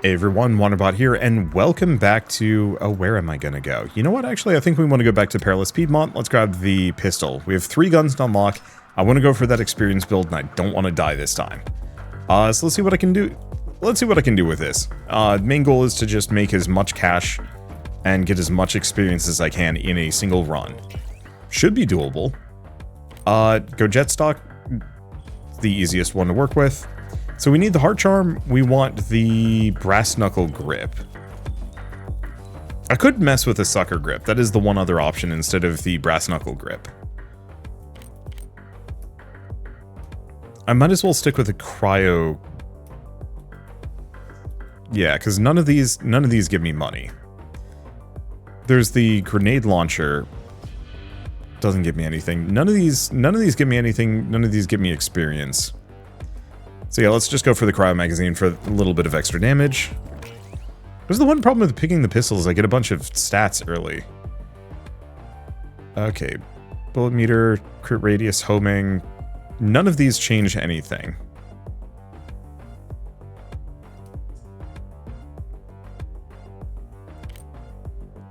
Hey everyone, Wanderbot here, and welcome back to, where am I gonna go? You know what, actually, I think we want to go back to Perilous Piedmont. Let's grab the pistol. We have 3 guns to unlock. I want to go for that experience build, and I don't want to die this time. So let's see what I can do. Let's see what I can do with this. Main goal is to just make as much cash and get as much experience as I can in a single run. Should be doable. Go jet stock, the easiest one to work with. So we need the heart charm, we want the brass knuckle grip. I could mess with the sucker grip, that is the one other option instead of the brass knuckle grip. I might as well stick with the cryo. Yeah, because none of these give me money. There's the grenade launcher. Doesn't give me anything. None of these give me anything, none of these give me experience. So yeah, let's just go for the cryo magazine for a little bit of extra damage. There's the one problem with picking the pistols, I get a bunch of stats early. Okay, bullet meter, crit radius, homing. None of these change anything.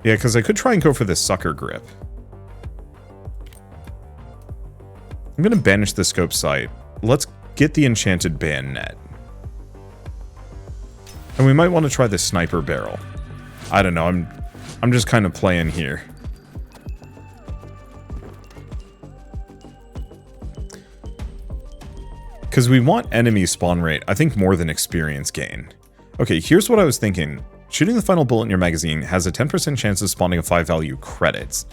Yeah, because I could try and go for the sucker grip. I'm going to banish the scope sight. Let's get the enchanted bayonet. And we might want to try the sniper barrel. I don't know, I'm just kind of playing here. Because we want enemy spawn rate, I think more than experience gain. Okay, here's what I was thinking. Shooting the final bullet in your magazine has a 10% chance of spawning a 5 value credits.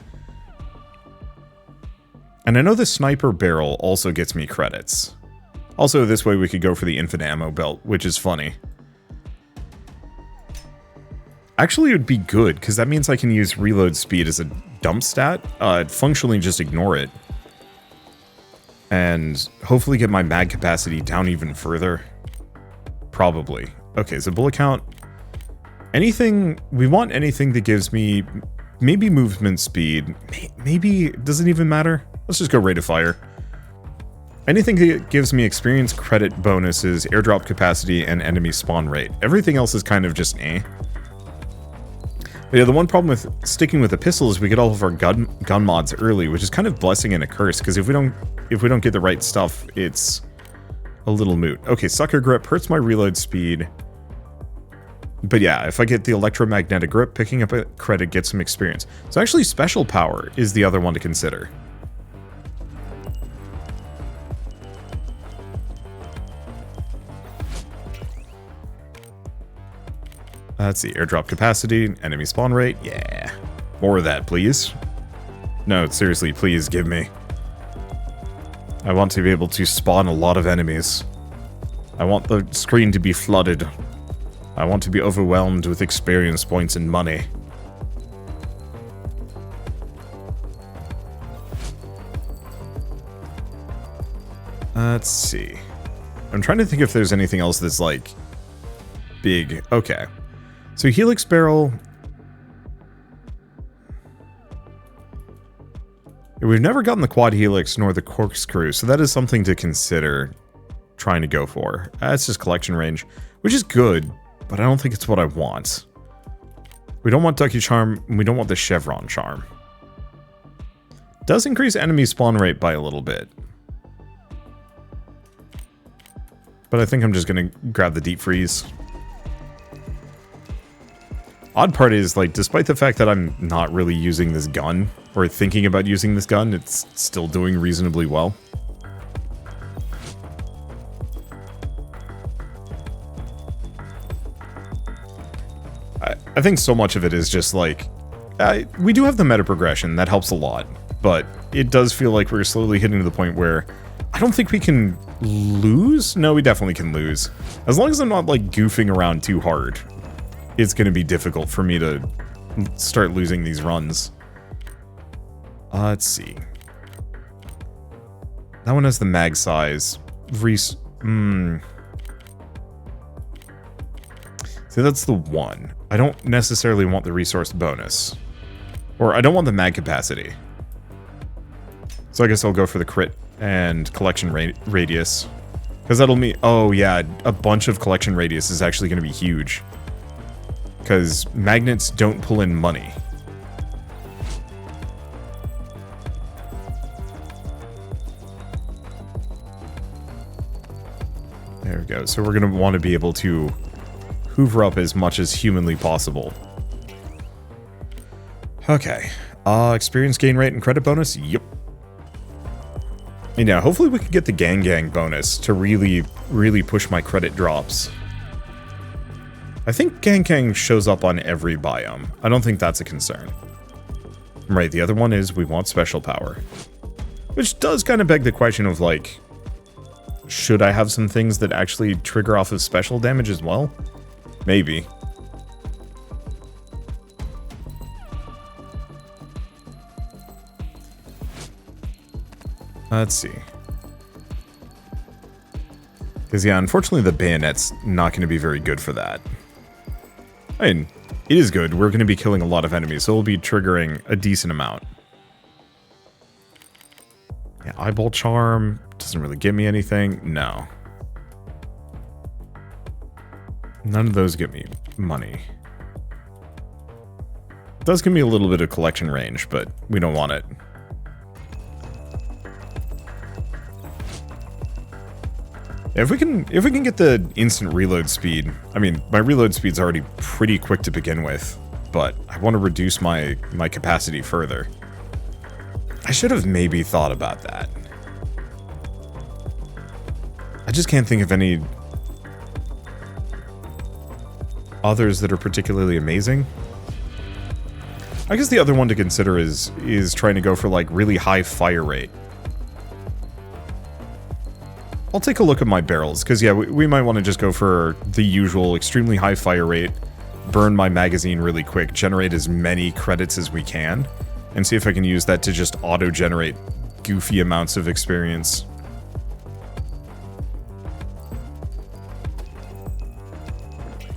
And I know the sniper barrel also gets me credits. Also, this way we could go for the infinite ammo belt, which is funny. Actually, it would be good, because that means I can use reload speed as a dump stat. Functionally just ignore it. And hopefully get my mag capacity down even further. Probably. Okay, so bullet count. Anything, we want anything that gives me maybe movement speed. Maybe, does it even matter? Let's just go rate of fire. Anything that gives me experience, credit bonuses, airdrop capacity, and enemy spawn rate. Everything else is kind of just eh. But yeah, the one problem with sticking with the pistol is we get all of our gun mods early, which is kind of blessing and a curse, because if we don't get the right stuff, it's a little moot. Okay, sucker grip hurts my reload speed. But yeah, if I get the electromagnetic grip, picking up a credit gets some experience. So actually special power is the other one to consider. Let's see, airdrop capacity, enemy spawn rate, yeah. More of that, please. No, seriously, please give me. I want to be able to spawn a lot of enemies. I want the screen to be flooded. I want to be overwhelmed with experience points and money. Let's see. I'm trying to think if there's anything else that's, like, big. Okay. So Helix Barrel. We've never gotten the Quad Helix nor the Corkscrew, so that is something to consider trying to go for. It's just collection range, which is good, but I don't think it's what I want. We don't want Ducky Charm, and we don't want the Chevron Charm. Does increase enemy spawn rate by a little bit. But I think I'm just going to grab the Deep Freeze. Odd part is, like, despite the fact that I'm not really using this gun, or thinking about using this gun, it's still doing reasonably well. I think so much of it is just, like, we do have the meta progression, that helps a lot, but it does feel like we're slowly hitting to the point where I don't think we can lose? No, we definitely can lose. As long as I'm not, like, goofing around too hard. It's going to be difficult for me to start losing these runs. Let's see. That one has the mag size. See, that's the one. I don't necessarily want the resource bonus. Or I don't want the mag capacity. So I guess I'll go for the crit and collection radius. Because that'll mean... Oh, yeah, a bunch of collection radius is actually going to be huge. because magnets don't pull in money. There we go. So we're going to want to be able to hoover up as much as humanly possible. Okay. Experience gain rate and credit bonus? Yep. And yeah, hopefully we can get the gang bonus to really push my credit drops. I think gang shows up on every biome. I don't think that's a concern. Right, the other one is we want special power. Which does kind of beg the question of, like, should I have some things that actually trigger off of special damage as well? Maybe. Let's see. Because, yeah, unfortunately the bayonet's not going to be very good for that. I mean, it is good. We're going to be killing a lot of enemies, so we'll be triggering a decent amount. Yeah, eyeball charm doesn't really give me anything. No. None of those give me money. It does give me a little bit of collection range, but we don't want it. If we can get the instant reload speed, I mean, my reload speed's already pretty quick to begin with, but I want to reduce my capacity further. I should have maybe thought about that. I just can't think of any others that are particularly amazing. I guess the other one to consider is trying to go for, like, really high fire rate. I'll take a look at my barrels, because, yeah, we might want to just go for the usual extremely high fire rate, burn my magazine really quick, generate as many credits as we can, and see if I can use that to just auto-generate goofy amounts of experience.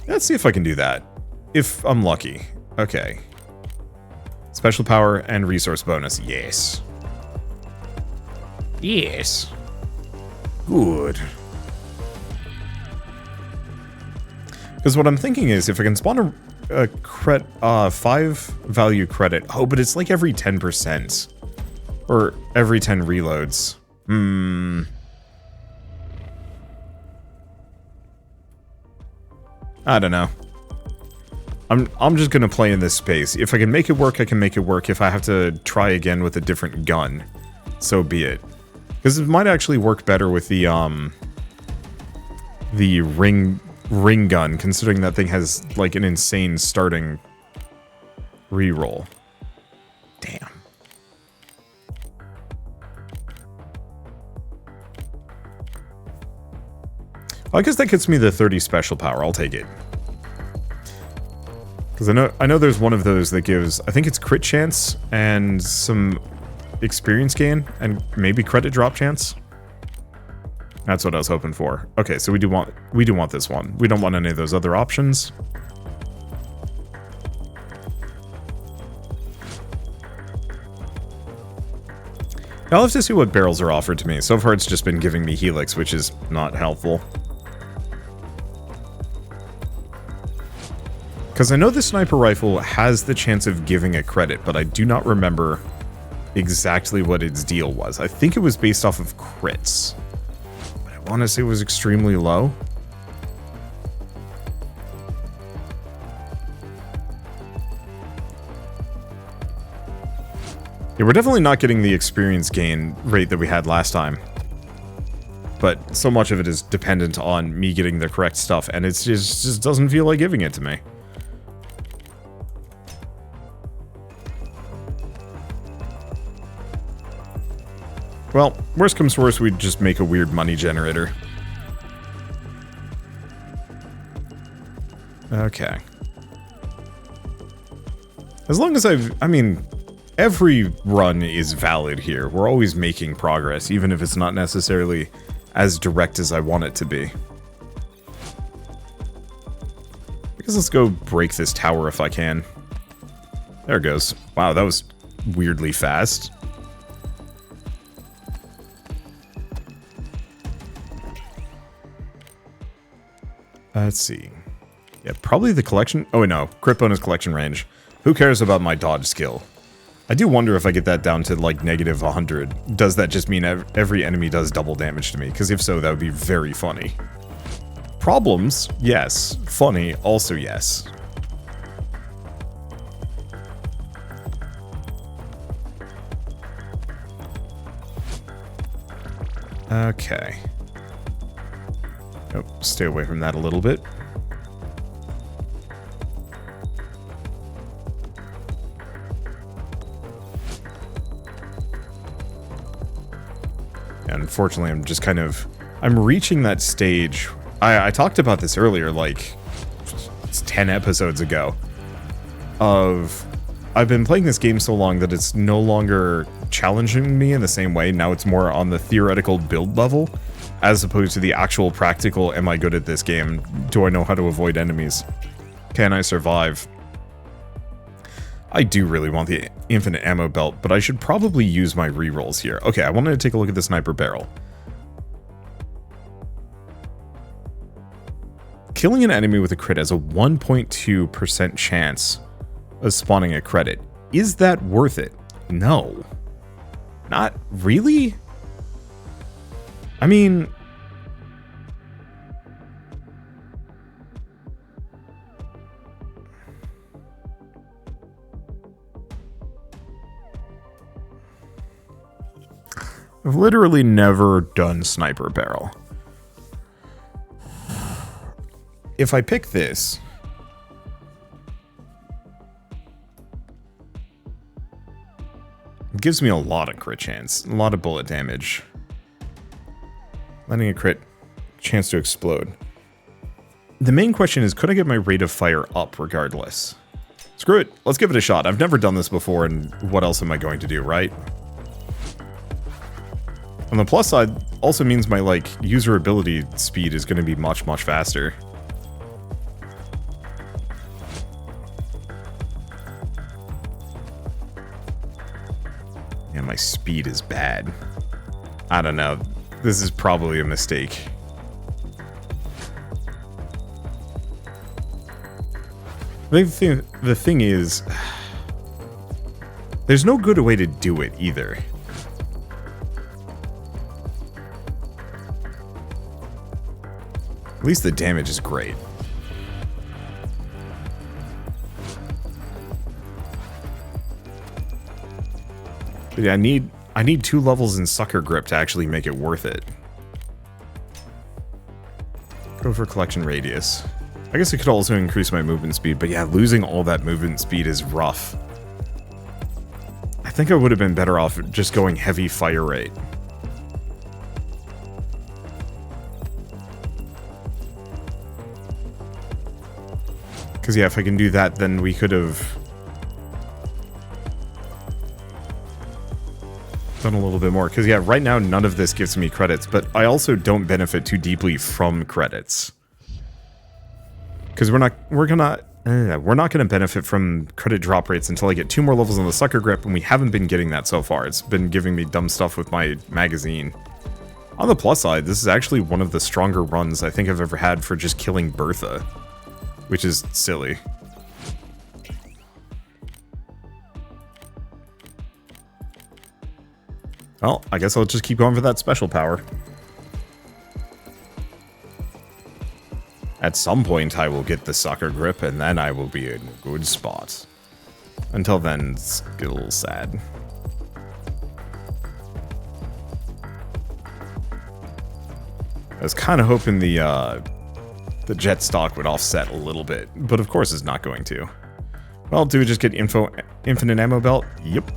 Let's see if I can do that. If I'm lucky. Okay. Special power and resource bonus. Yes. Yes. Good. Because what I'm thinking is, if I can spawn a 5 value credit... Oh, but it's like every 10%. Or every 10 reloads. I don't know. I'm just gonna play in this space. If I can make it work, I can make it work. If I have to try again with a different gun, so be it. Because it might actually work better with the ring gun, considering that thing has, like, an insane starting reroll. Damn. Well, I guess that gets me the 30 special power. I'll take it. Because I know there's one of those that gives, I think it's crit chance and some experience gain and maybe credit drop chance. That's what I was hoping for. Okay, so we do want this one. We don't want any of those other options. I'll have to see what barrels are offered to me. So far it's just been giving me helix, which is not helpful. Because I know the sniper rifle has the chance of giving a credit, but I do not remember exactly what its deal was. I think it was based off of crits. But I want to say it was extremely low. Yeah, we're definitely not getting the experience gain rate that we had last time. But so much of it is dependent on me getting the correct stuff, and it just doesn't feel like giving it to me. Well, worst comes to worst, we'd just make a weird money generator. Okay. As long as I mean, every run is valid here. We're always making progress, even if it's not necessarily as direct as I want it to be. I guess let's go break this tower if I can. There it goes. Wow, that was weirdly fast. Let's see. Yeah, probably the collection. Oh, no. Crit bonus collection range. Who cares about my dodge skill? I do wonder if I get that down to, like, negative 100. Does that just mean every enemy does double damage to me? Because if so, that would be very funny. Problems? Yes. Funny? Also yes. Okay. Oh, stay away from that a little bit. Unfortunately, I'm just kind of... I'm reaching that stage. I talked about this earlier, like, it's 10 episodes ago, of... I've been playing this game so long that it's no longer challenging me in the same way. Now it's more on the theoretical build level, as opposed to the actual practical, am I good at this game? Do I know how to avoid enemies? Can I survive? I do really want the infinite ammo belt, but I should probably use my rerolls here. Okay, I wanted to take a look at the sniper barrel. Killing an enemy with a crit has a 1.2% chance of spawning a credit. Is that worth it? No. Not really? I mean... I've literally never done sniper barrel. If I pick this... It gives me a lot of crit chance, a lot of bullet damage. Landing a crit, chance to explode. The main question is, could I get my rate of fire up regardless? Screw it, let's give it a shot. I've never done this before, and what else am I going to do, right? On the plus side, also means my, like, user ability speed is going to be much, much faster. Yeah, my speed is bad. I don't know. This is probably a mistake. The thing is, there's no good way to do it either. At least the damage is great. But yeah, I need 2 levels in Sucker Grip to actually make it worth it. Go for collection radius. I guess it could also increase my movement speed, but yeah, losing all that movement speed is rough. I think I would have been better off just going heavy fire rate. Because yeah, if I can do that, then we could have done a little bit more. Because yeah, right now none of this gives me credits, but I also don't benefit too deeply from credits. Because we're not gonna benefit from credit drop rates until I get 2 more levels on the Sucker Grip, and we haven't been getting that so far. It's been giving me dumb stuff with my magazine. On the plus side, this is actually one of the stronger runs I think I've ever had for just killing Bertha. Which is silly. Well, I guess I'll just keep going for that special power. At some point I will get the Sucker Grip, and then I will be in a good spot. Until then, it's a little sad. I was kind of hoping the jet stock would offset a little bit, but of course it's not going to. Well, do we just get infinite ammo belt? Yep.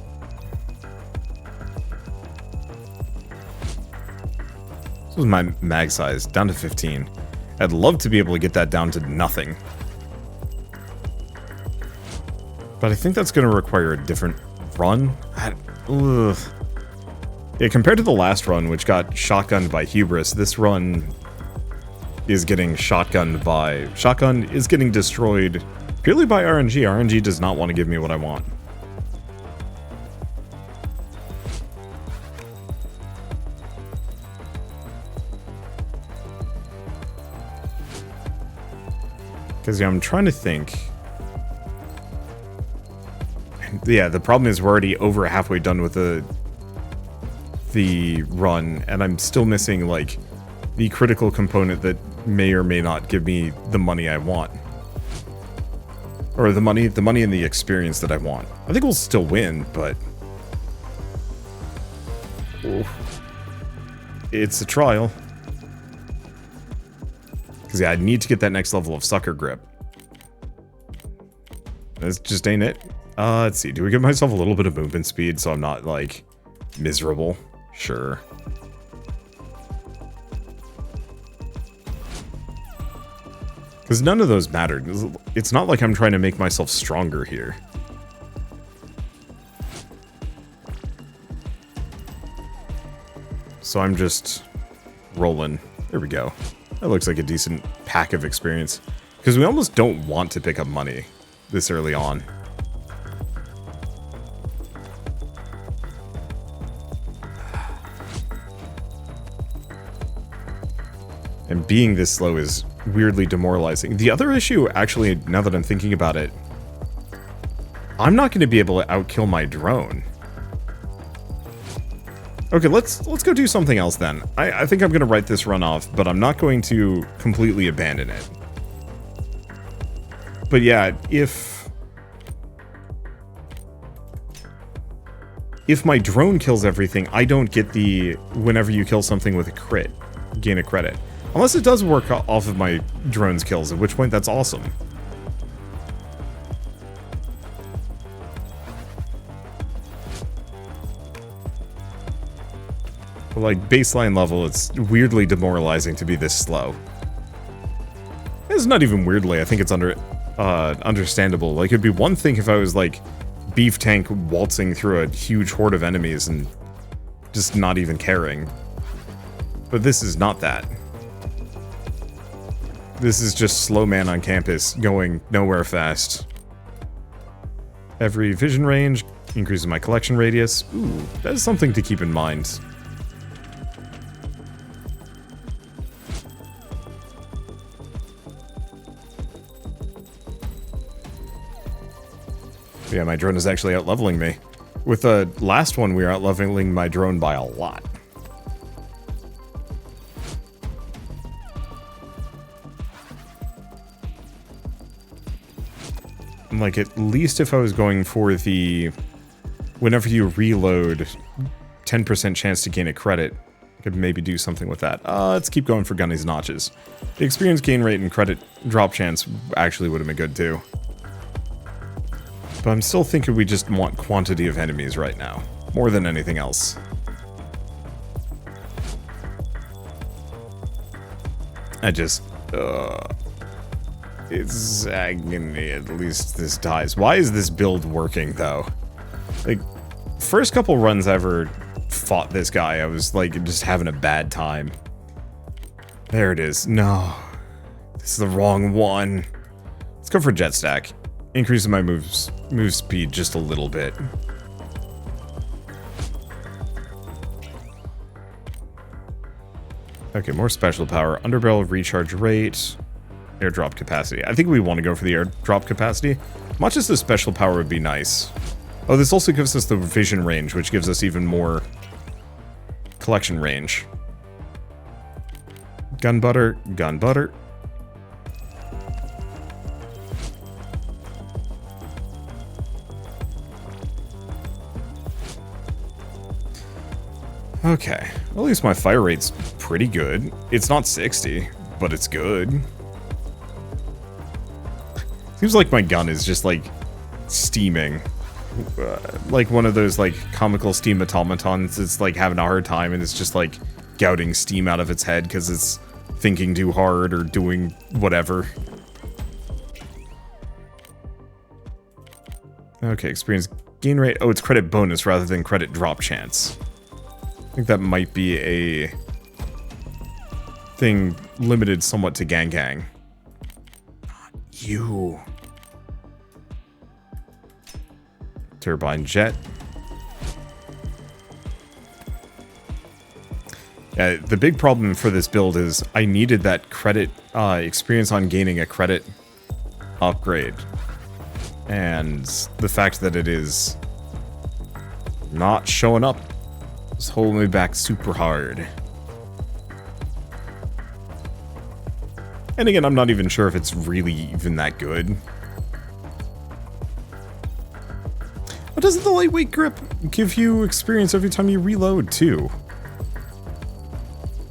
This was my mag size, down to 15. I'd love to be able to get that down to nothing. But I think that's going to require a different run. Ugh. Yeah, compared to the last run, which got shotgunned by Hubris, this run is getting shotgunned by... Shotgun is getting destroyed purely by RNG. RNG does not want to give me what I want. Because, yeah, I'm trying to think. Yeah, the problem is we're already over halfway done with the run, and I'm still missing, like, the critical component that may or may not give me the money I want. Or the money and the experience that I want. I think we'll still win, but... Oof. It's a trial. Because, yeah, I need to get that next level of sucker grip. This just ain't it. Let's see. Do we give myself a little bit of movement speed so I'm not, like, miserable? Sure. Because none of those mattered. It's not like I'm trying to make myself stronger here. So I'm just rolling. There we go. That looks like a decent pack of experience. Because we almost don't want to pick up money this early on. And being this slow is weirdly demoralizing. The other issue, actually, now that I'm thinking about it, I'm not going to be able to outkill my drone. Okay, let's go do something else then. I think I'm going to write this run off, but I'm not going to completely abandon it. But yeah, if my drone kills everything, I don't get the whenever you kill something with a crit, gain a credit. Unless it does work off of my drone's kills, at which point that's awesome. But like baseline level, it's weirdly demoralizing to be this slow. It's not even weirdly, I think it's understandable. Like, it'd be one thing if I was like beef tank waltzing through a huge horde of enemies and just not even caring. But this is not that. This is just slow man on campus going nowhere fast. Every vision range increases my collection radius. Ooh, that is something to keep in mind. Yeah, my drone is actually out-leveling me. With the last one, we were out-leveling my drone by a lot. Like, at least if I was going for the... Whenever you reload, 10% chance to gain a credit, I could maybe do something with that. Let's keep going for Gunny's Notches. The experience gain rate and credit drop chance actually would have been good, too. But I'm still thinking we just want quantity of enemies right now, more than anything else. I just, it's agony, at least this dies. Why is this build working, though? Like, first couple runs I ever fought this guy, I was, like, just having a bad time. There it is. No. This is the wrong one. Let's go for Jet Stack. Increases my move speed just a little bit. Okay, more special power. Underbarrel recharge rate. Airdrop capacity. I think we want to go for the airdrop capacity. Much as the special power would be nice. Oh, this also gives us the vision range, which gives us even more collection range. Gun butter, gun butter. Okay, at least my fire rate's pretty good. It's not 60, but it's good. Seems like my gun is just, like, steaming. Like one of those, like, comical steam automatons. It's, like, having a hard time and it's just, like, gouting steam out of its head because it's thinking too hard or doing whatever. Okay, experience gain rate. Oh, it's credit bonus rather than credit drop chance. I think that might be a thing limited somewhat to Gang Gang. You. Turbine jet. Yeah, the big problem for this build is I needed that credit experience on gaining a credit upgrade. And the fact that it is not showing up is holding me back super hard. And again, I'm not even sure if it's really even that good. But doesn't the lightweight grip give you experience every time you reload too?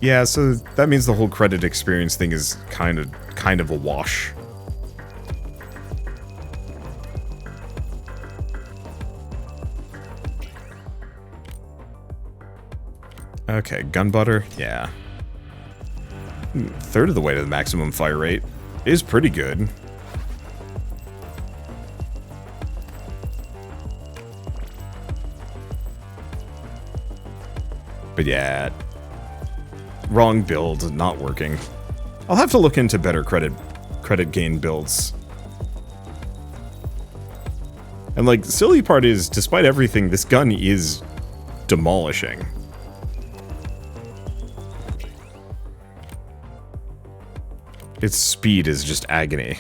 Yeah, so that means the whole credit experience thing is kind of a wash. Okay, gun butter, yeah. Third of the way to the maximum fire rate is pretty good. But yeah, wrong build, not working. I'll have to look into better credit gain builds. And like, the silly part is, despite everything, this gun is demolishing. Its speed is just agony.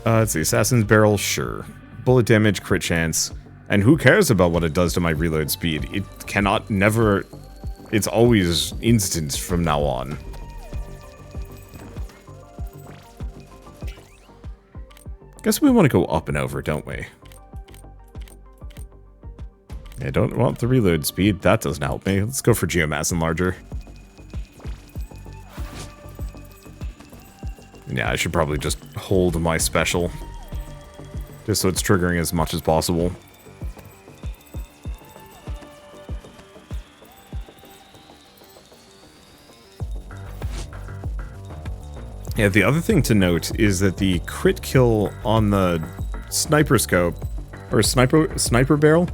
Let's see, Assassin's Barrel, sure. Bullet damage, crit chance. And who cares about what it does to my reload speed? It cannot never... It's always instant from now on. Guess we want to go up and over, don't we? I don't want the reload speed. That doesn't help me. Let's go for Geomass Enlarger. Yeah, I should probably just hold my special. Just so it's triggering as much as possible. Yeah, the other thing to note is that the crit kill on the sniper scope, or sniper barrel,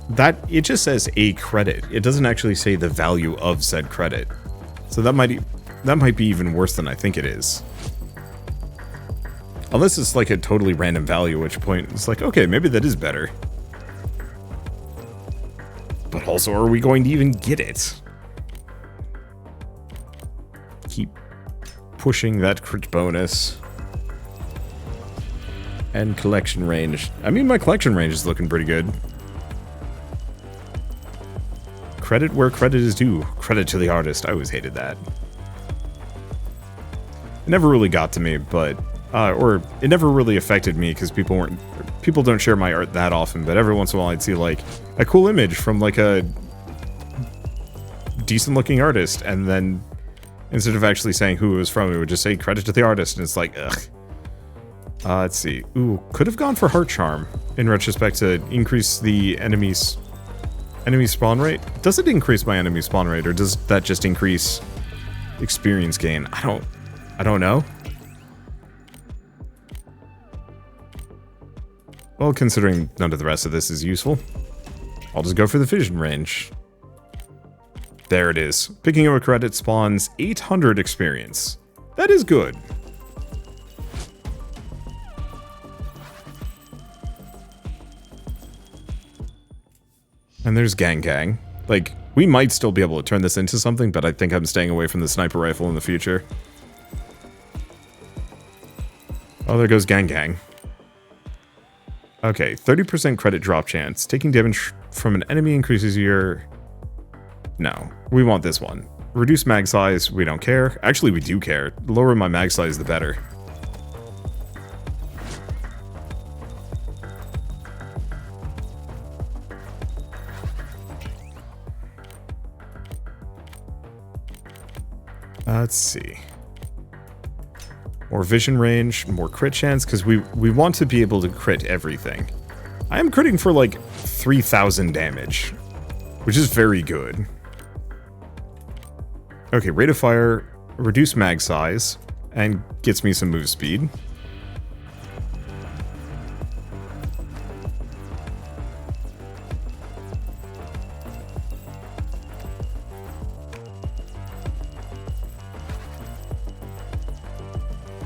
that it just says a credit. It doesn't actually say the value of said credit. So that might be even worse than I think it is. Unless it's like a totally random value, at which point it's like, okay, maybe that is better. But also, are we going to even get it? Keep pushing that crit bonus. And collection range. I mean, my collection range is looking pretty good. Credit where credit is due. Credit to the artist. I always hated that. It never really got to me, but... or it never really affected me because people don't share my art that often, but every once in a while I'd see like a cool image from like a decent looking artist, and then instead of actually saying who it was from, it would just say credit to the artist, and it's like, ugh. Let's see. Ooh, could have gone for Heart Charm in retrospect to increase the enemy spawn rate. Does it increase my enemy spawn rate, or does that just increase experience gain? I don't know. Well, considering none of the rest of this is useful, I'll just go for the vision range. There it is. Picking up a credit spawns 800 experience. That is good. And there's Gang Gang. Like, we might still be able to turn this into something, but I think I'm staying away from the sniper rifle in the future. Oh, there goes Gang Gang. Okay, 30% credit drop chance. Taking damage from an enemy increases your... No, we want this one. Reduce mag size, we don't care. Actually, we do care. The lower my mag size, the better. Let's see. More vision range, more crit chance, because we want to be able to crit everything. I am critting for like 3,000 damage, which is very good. Okay, rate of fire, reduce mag size, and gets me some move speed.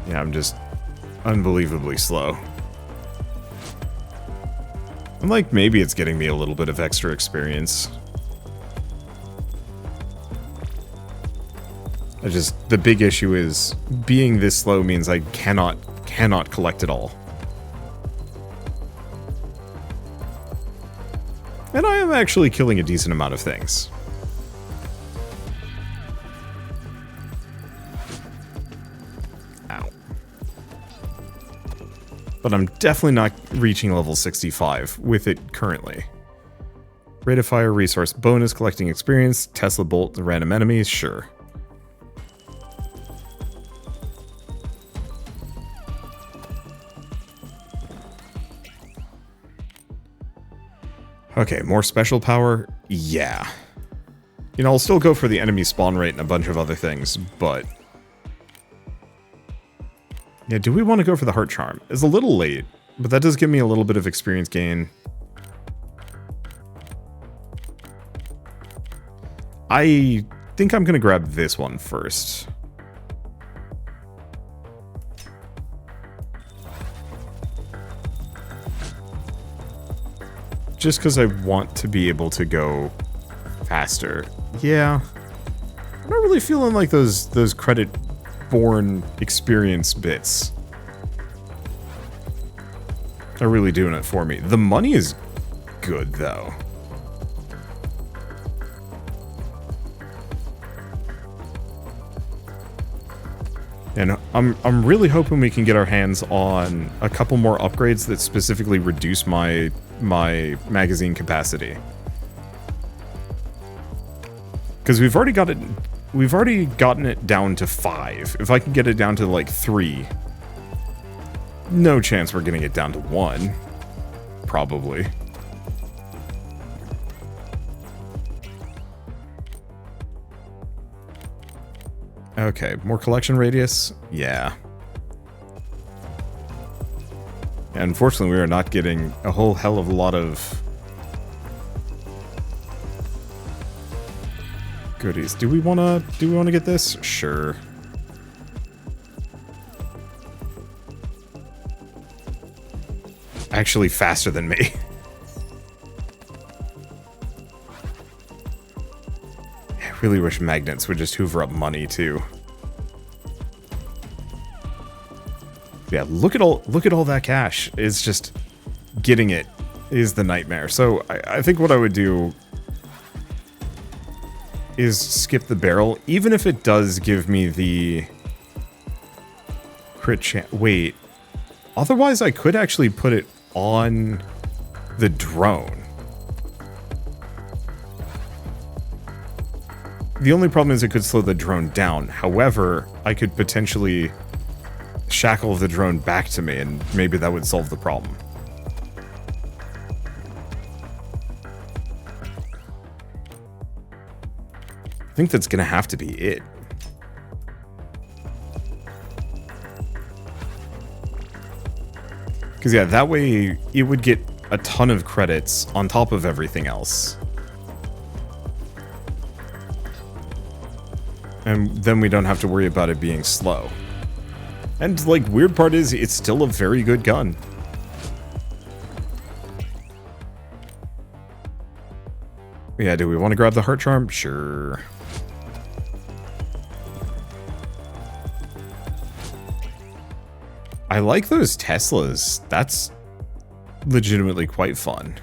Yeah, I'm just unbelievably slow. And like, maybe it's getting me a little bit of extra experience. The big issue is being this slow means I cannot collect it all. And I am actually killing a decent amount of things. Ow. But I'm definitely not reaching level 65 with it currently. Rate of fire, resource bonus, collecting experience, Tesla bolt, random enemies, sure. Okay, more special power? Yeah. You know, I'll still go for the enemy spawn rate and a bunch of other things, but... yeah, do we want to go for the heart charm? It's a little late, but that does give me a little bit of experience gain. I think I'm going to grab this one first. Just because I want to be able to go faster. Yeah. I'm not really feeling like those credit-born experience bits are really doing it for me. The money is good, though. And I'm really hoping we can get our hands on a couple more upgrades that specifically reduce my magazine capacity. Because we've already gotten it down to 5. If I can get it down to like 3, no chance we're getting it down to 1. Probably. Okay, more collection radius? Yeah. And unfortunately, we are not getting a whole hell of a lot of goodies. Do we wanna get this? Sure. Actually faster than me. I really wish magnets would just hoover up money too. Yeah, look at all that cash. It's just getting it is the nightmare. So I think what I would do is skip the barrel, even if it does give me the crit chance. Wait, otherwise I could actually put it on the drone. The only problem is it could slow the drone down. However, I could potentially shackle the drone back to me, and maybe that would solve the problem. I think that's gonna have to be it. Because yeah, that way it would get a ton of credits on top of everything else. And then we don't have to worry about it being slow. And, like, weird part is, it's still a very good gun. Yeah, do we want to grab the heart charm? Sure. I like those Teslas. That's legitimately quite fun.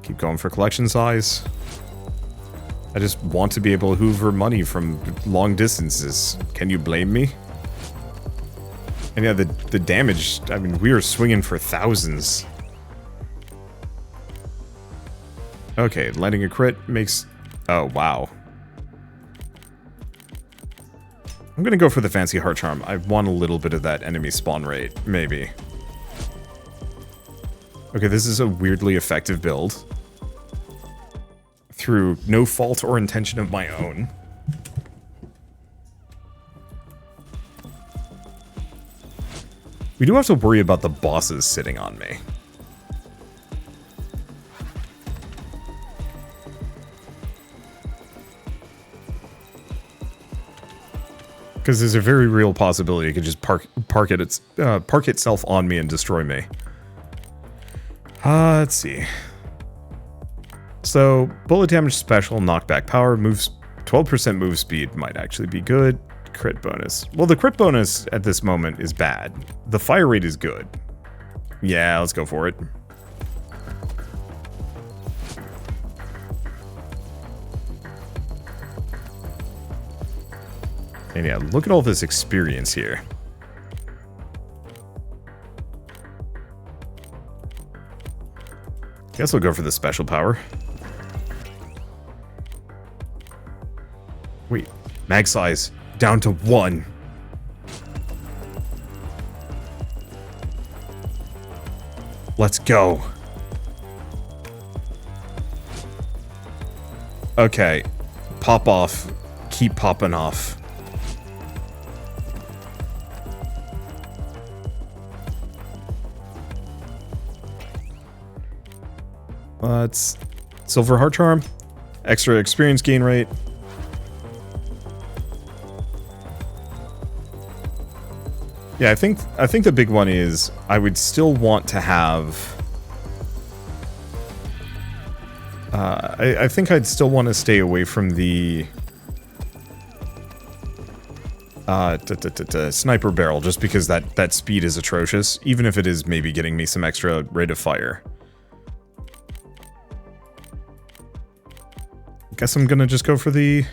Keep going for collection size. I just want to be able to hoover money from long distances. Can you blame me? And yeah, the damage, I mean, we are swinging for thousands. Okay, landing a crit makes... oh, wow. I'm gonna go for the fancy heart charm. I want a little bit of that enemy spawn rate, maybe. Okay, this is a weirdly effective build. Through no fault or intention of my own. We do have to worry about the bosses sitting on me. Because there's a very real possibility it could just park itself on me and destroy me. Let's see. So, bullet damage special, knockback power, moves 12% move speed might actually be good. Crit bonus. Well, the crit bonus at this moment is bad. The fire rate is good. Yeah, let's go for it. And yeah, look at all this experience here. Guess we'll go for the special power. Wait, mag size down to 1. Let's go. Okay, pop off, keep popping off. Let's silver heart charm, extra experience gain rate. Yeah, I think the big one is I would still want to have. I think I'd still want to stay away from the sniper barrel, just because that speed is atrocious, even if it is maybe getting me some extra rate of fire. Guess I'm gonna just go for the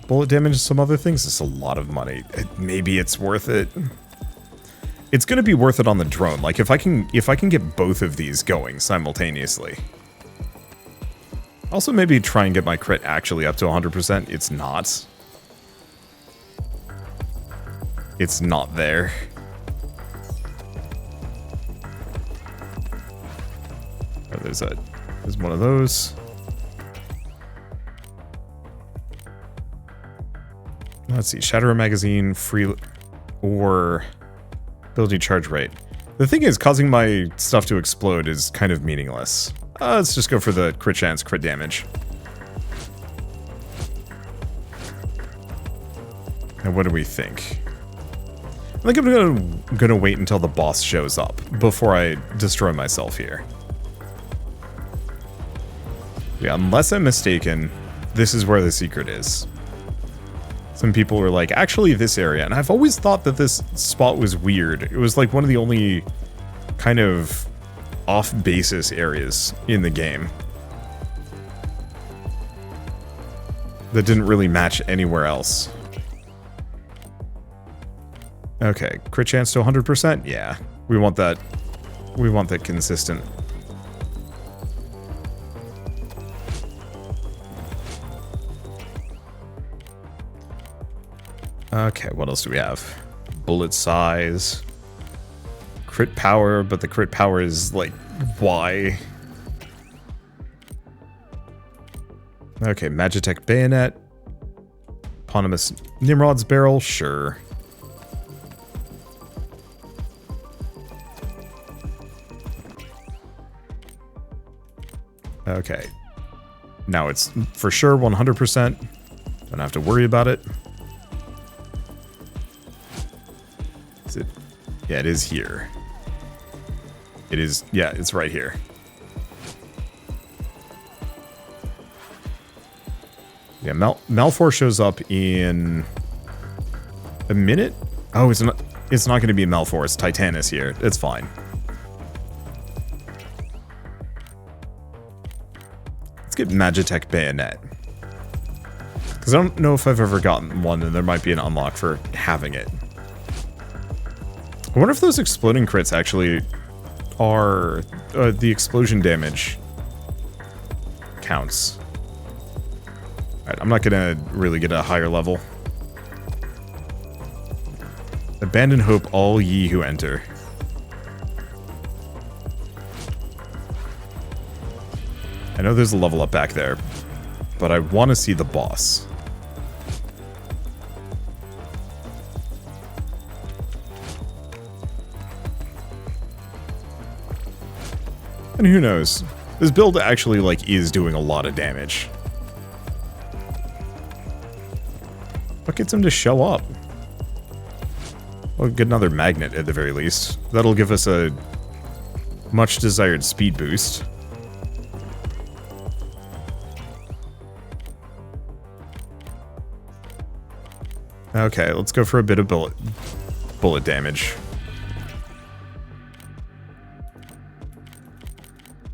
bullet damage and some other things. It's a lot of money. Maybe it's worth it. It's gonna be worth it on the drone. Like if I can get both of these going simultaneously. Also maybe try and get my crit actually up to 100%. It's not. It's not there. Oh, there's one of those. Let's see, shatter a magazine, free, or ability charge rate. The thing is, causing my stuff to explode is kind of meaningless. Let's just go for the crit chance, crit damage. And what do we think? I think I'm gonna wait until the boss shows up before I destroy myself here. Yeah, unless I'm mistaken, this is where the secret is. Some people were like, actually this area, and I've always thought that this spot was weird. It was like one of the only kind of off-basis areas in the game that didn't really match anywhere else. Okay, crit chance to 100%? Yeah, we want that. We want that consistent. Okay, what else do we have? Bullet size. Crit power, but the crit power is like, why? Okay, Magitech bayonet. Eponymous NIMRODS barrel, sure. Okay. Now it's for sure 100%. Don't have to worry about it. Is it? Yeah, it is here. It is, yeah, it's right here. Yeah, Malfor shows up in a minute? Oh, it's not going to be Malfor, it's Titanus here. It's fine. Let's get Magitech bayonet. Because I don't know if I've ever gotten one, and there might be an unlock for having it. I wonder if those exploding crits actually are the explosion damage counts. Alright, I'm not gonna really get a higher level. Abandon hope, all ye who enter. I know there's a level up back there, but I want to see the boss. And who knows? This build actually, like, is doing a lot of damage. What gets him to show up? We'll get another magnet at the very least. That'll give us a much desired speed boost. Okay, let's go for a bit of bullet damage.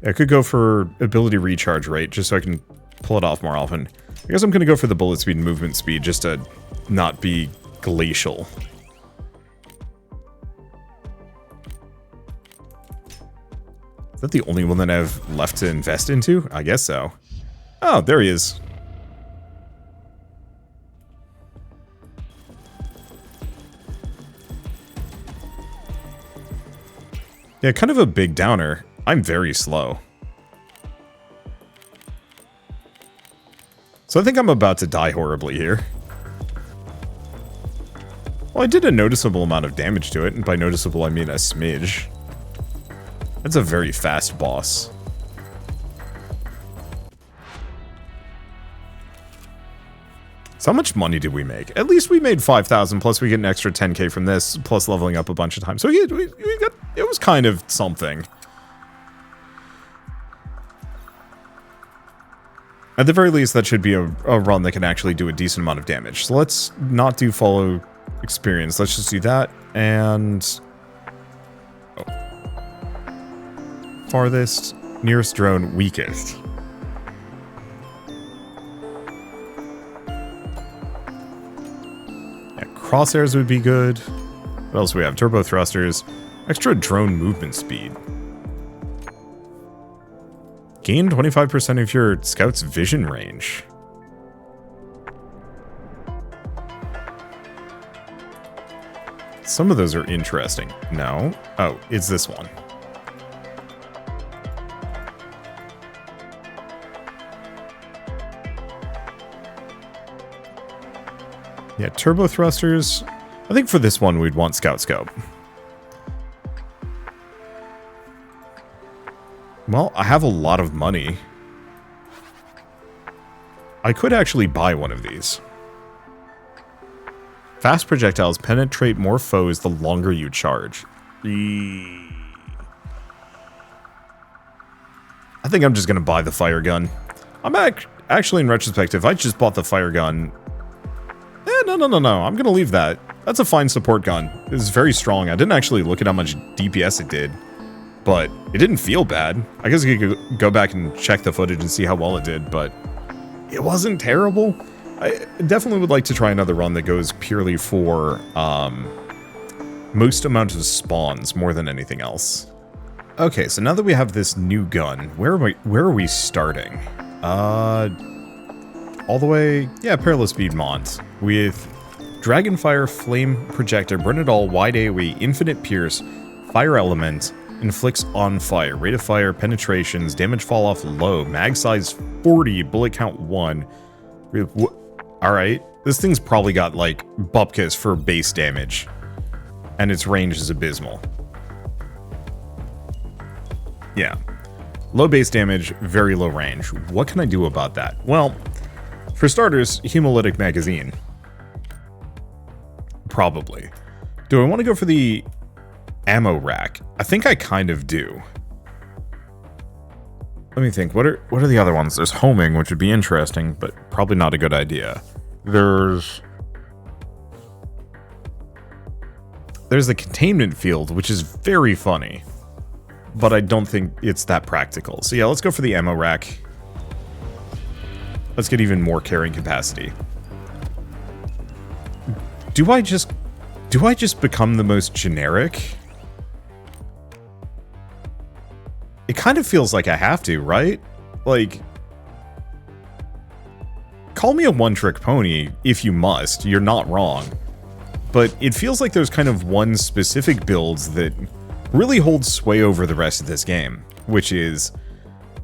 I could go for ability recharge rate, just so I can pull it off more often. I guess I'm going to go for the bullet speed and movement speed, just to not be glacial. Is that the only one that I have left to invest into? I guess so. Oh, there he is. Yeah, kind of a big downer. I'm very slow. So I think I'm about to die horribly here. Well, I did a noticeable amount of damage to it, and by noticeable I mean a smidge. That's a very fast boss. So how much money did we make? At least we made 5,000, plus we get an extra 10k from this, plus leveling up a bunch of times. So we got, it was kind of something. At the very least, that should be a run that can actually do a decent amount of damage. So let's not do follow experience. Let's just do that, and... Oh. Farthest, nearest drone, weakest. Yeah, crosshairs would be good. What else do we have? Turbo thrusters. Extra drone movement speed. Gain 25% of your scout's vision range. Some of those are interesting. No. Oh, it's this one. Yeah, turbo thrusters. I think for this one we'd want scout scope. Well, I have a lot of money. I could actually buy one of these. Fast projectiles penetrate more foes the longer you charge. I think I'm just going to buy the fire gun. I'm actually, in retrospect, if I just bought the fire gun... no. I'm going to leave that. That's a fine support gun. It's very strong. I didn't actually look at how much DPS it did. But it didn't feel bad. I guess I could go back and check the footage and see how well it did, but it wasn't terrible. I definitely would like to try another run that goes purely for most amount of spawns more than anything else. Okay, so now that we have this new gun, where are we starting? All the way, yeah, Perilous Piedmont with Dragonfire, Flame Projector, Burn It All, Wide AoE, Infinite Pierce, Fire Element, Inflicts on fire, rate of fire, penetrations, damage fall off low, mag size 40, bullet count 1. Alright, this thing's probably got like bupkis for base damage, and its range is abysmal. Yeah, low base damage, very low range. What can I do about that? Well, for starters, hemolytic magazine. Probably. Do I want to go for the ammo rack? I think I kind of do. Let me think. What are the other ones? There's homing, which would be interesting, but probably not a good idea. There's the containment field, which is very funny, but I don't think it's that practical. So yeah, let's go for the ammo rack. Let's get even more carrying capacity. Do I just become the most generic? It kind of feels like I have to, right? Like, call me a one-trick pony if you must. You're not wrong. But it feels like there's kind of one specific build that really holds sway over the rest of this game, which is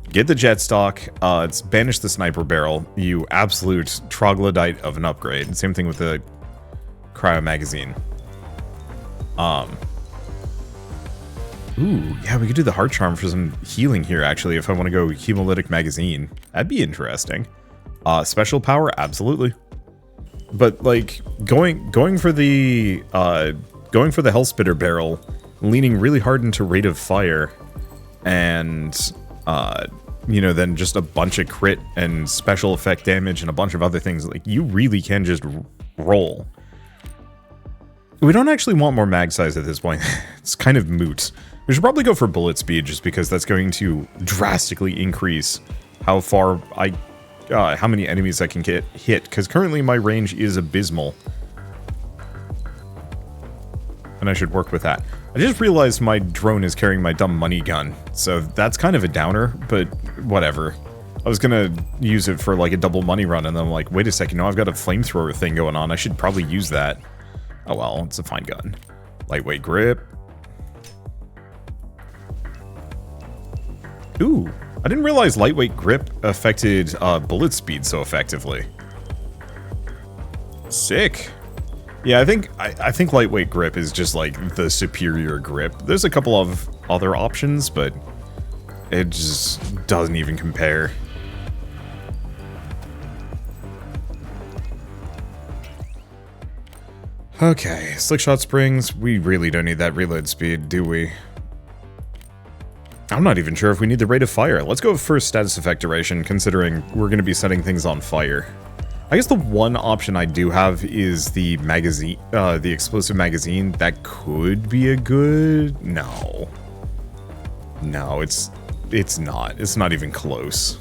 get the jet stock, it's banish the sniper barrel, you absolute troglodyte of an upgrade. Same thing with the cryo magazine. Ooh, yeah, we could do the heart charm for some healing here, actually, if I want to go hemolytic magazine. That'd be interesting. Special power, absolutely. But like going for the Hellspitter barrel, leaning really hard into rate of fire, and you know, then just a bunch of crit and special effect damage and a bunch of other things. Like, you really can just roll. We don't actually want more mag size at this point. It's kind of moot. We should probably go for bullet speed just because that's going to drastically increase how far how many enemies I can get hit, because currently my range is abysmal. And I should work with that. I just realized my drone is carrying my dumb money gun, so that's kind of a downer, but whatever. I was gonna use it for like a double money run, and then I'm like, wait a second, no, I've got a flamethrower thing going on, I should probably use that. Oh well, it's a fine gun. Lightweight grip. Ooh, I didn't realize lightweight grip affected bullet speed so effectively. Sick. Yeah, I think lightweight grip is just like the superior grip. There's a couple of other options, but it just doesn't even compare. Okay, slickshot springs. We really don't need that reload speed, do we? I'm not even sure if we need the rate of fire. Let's go for status effect duration, considering we're going to be setting things on fire. I guess the one option I do have is the magazine, the explosive magazine. That could be a good... No. No, it's not. It's not even close.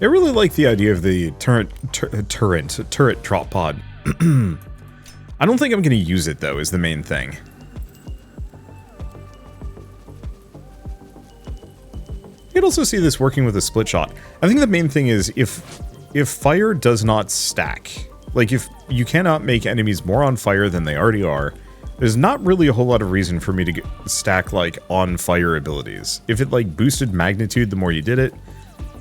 I really like the idea of the turret drop pod. I don't think I'm going to use it, though, is the main thing. You could also see this working with a split shot. I think the main thing is if fire does not stack, like if you cannot make enemies more on fire than they already are, there's not really a whole lot of reason for me to stack like on fire abilities. If it like boosted magnitude the more you did it,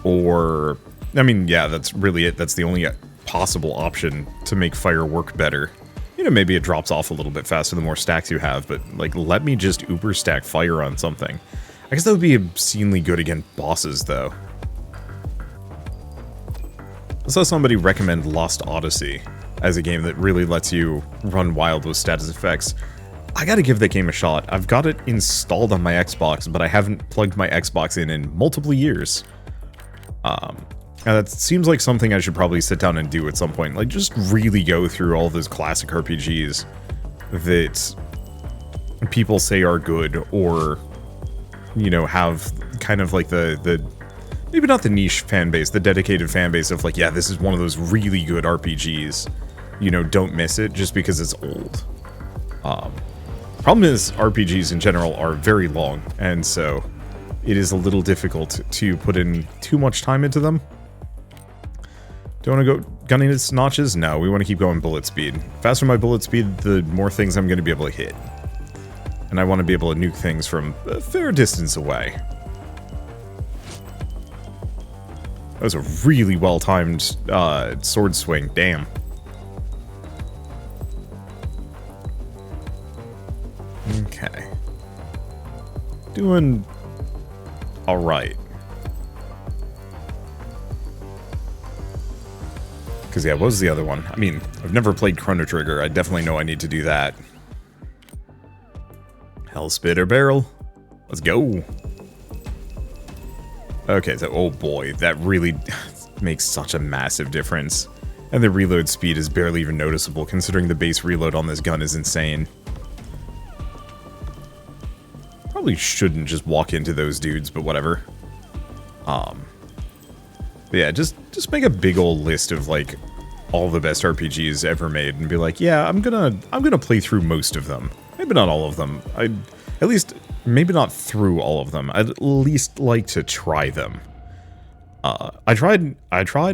or I mean, yeah, that's really it. That's the only possible option to make fire work better. You know, maybe it drops off a little bit faster the more stacks you have, but like let me just uber stack fire on something. I guess that would be obscenely good against bosses, though. I saw somebody recommend Lost Odyssey as a game that really lets you run wild with status effects. I gotta give that game a shot. I've got it installed on my Xbox, but I haven't plugged my Xbox in multiple years. That seems like something I should probably sit down and do at some point. Like, just really go through all those classic RPGs that people say are good, or... you know, have kind of like the maybe not the niche fan base, the dedicated fan base of like, yeah, this is one of those really good RPGs. You know, don't miss it just because it's old. Problem is, RPGs in general are very long, and so it is a little difficult to put in too much time into them. Do you want to go gunning its notches? No, we want to keep going bullet speed. Faster my bullet speed, the more things I'm going to be able to hit. And I want to be able to nuke things from a fair distance away. That was a really well-timed sword swing, damn. Okay. Doing alright. Because, yeah, what was the other one? I mean, I've never played Chrono Trigger. I definitely know I need to do that. Hellspit or barrel. Let's go. Okay, so, oh boy, that really makes such a massive difference. And the reload speed is barely even noticeable, considering the base reload on this gun is insane. Probably shouldn't just walk into those dudes, but whatever. Yeah, just make a big old list of, like, all the best RPGs ever made, and be like, yeah, I'm gonna play through most of them. Maybe not all of them. At least, maybe not through all of them. I'd at least like to try them. I tried,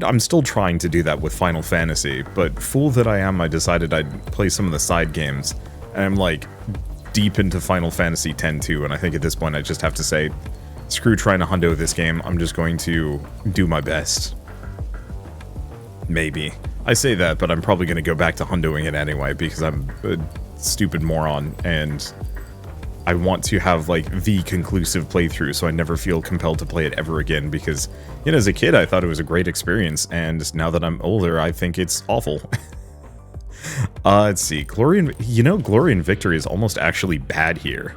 I'm still trying to do that with Final Fantasy, but fool that I am, I decided I'd play some of the side games, and I'm like, deep into Final Fantasy X too, and I think at this point I just have to say, screw trying to hundo this game, I'm just going to do my best. Maybe. I say that, but I'm probably going to go back to hundoing it anyway, because I'm a stupid moron, and I want to have, like, the conclusive playthrough, so I never feel compelled to play it ever again, because, you know, as a kid, I thought it was a great experience, and now that I'm older, I think it's awful. Let's see, Glory and Victory is almost actually bad here.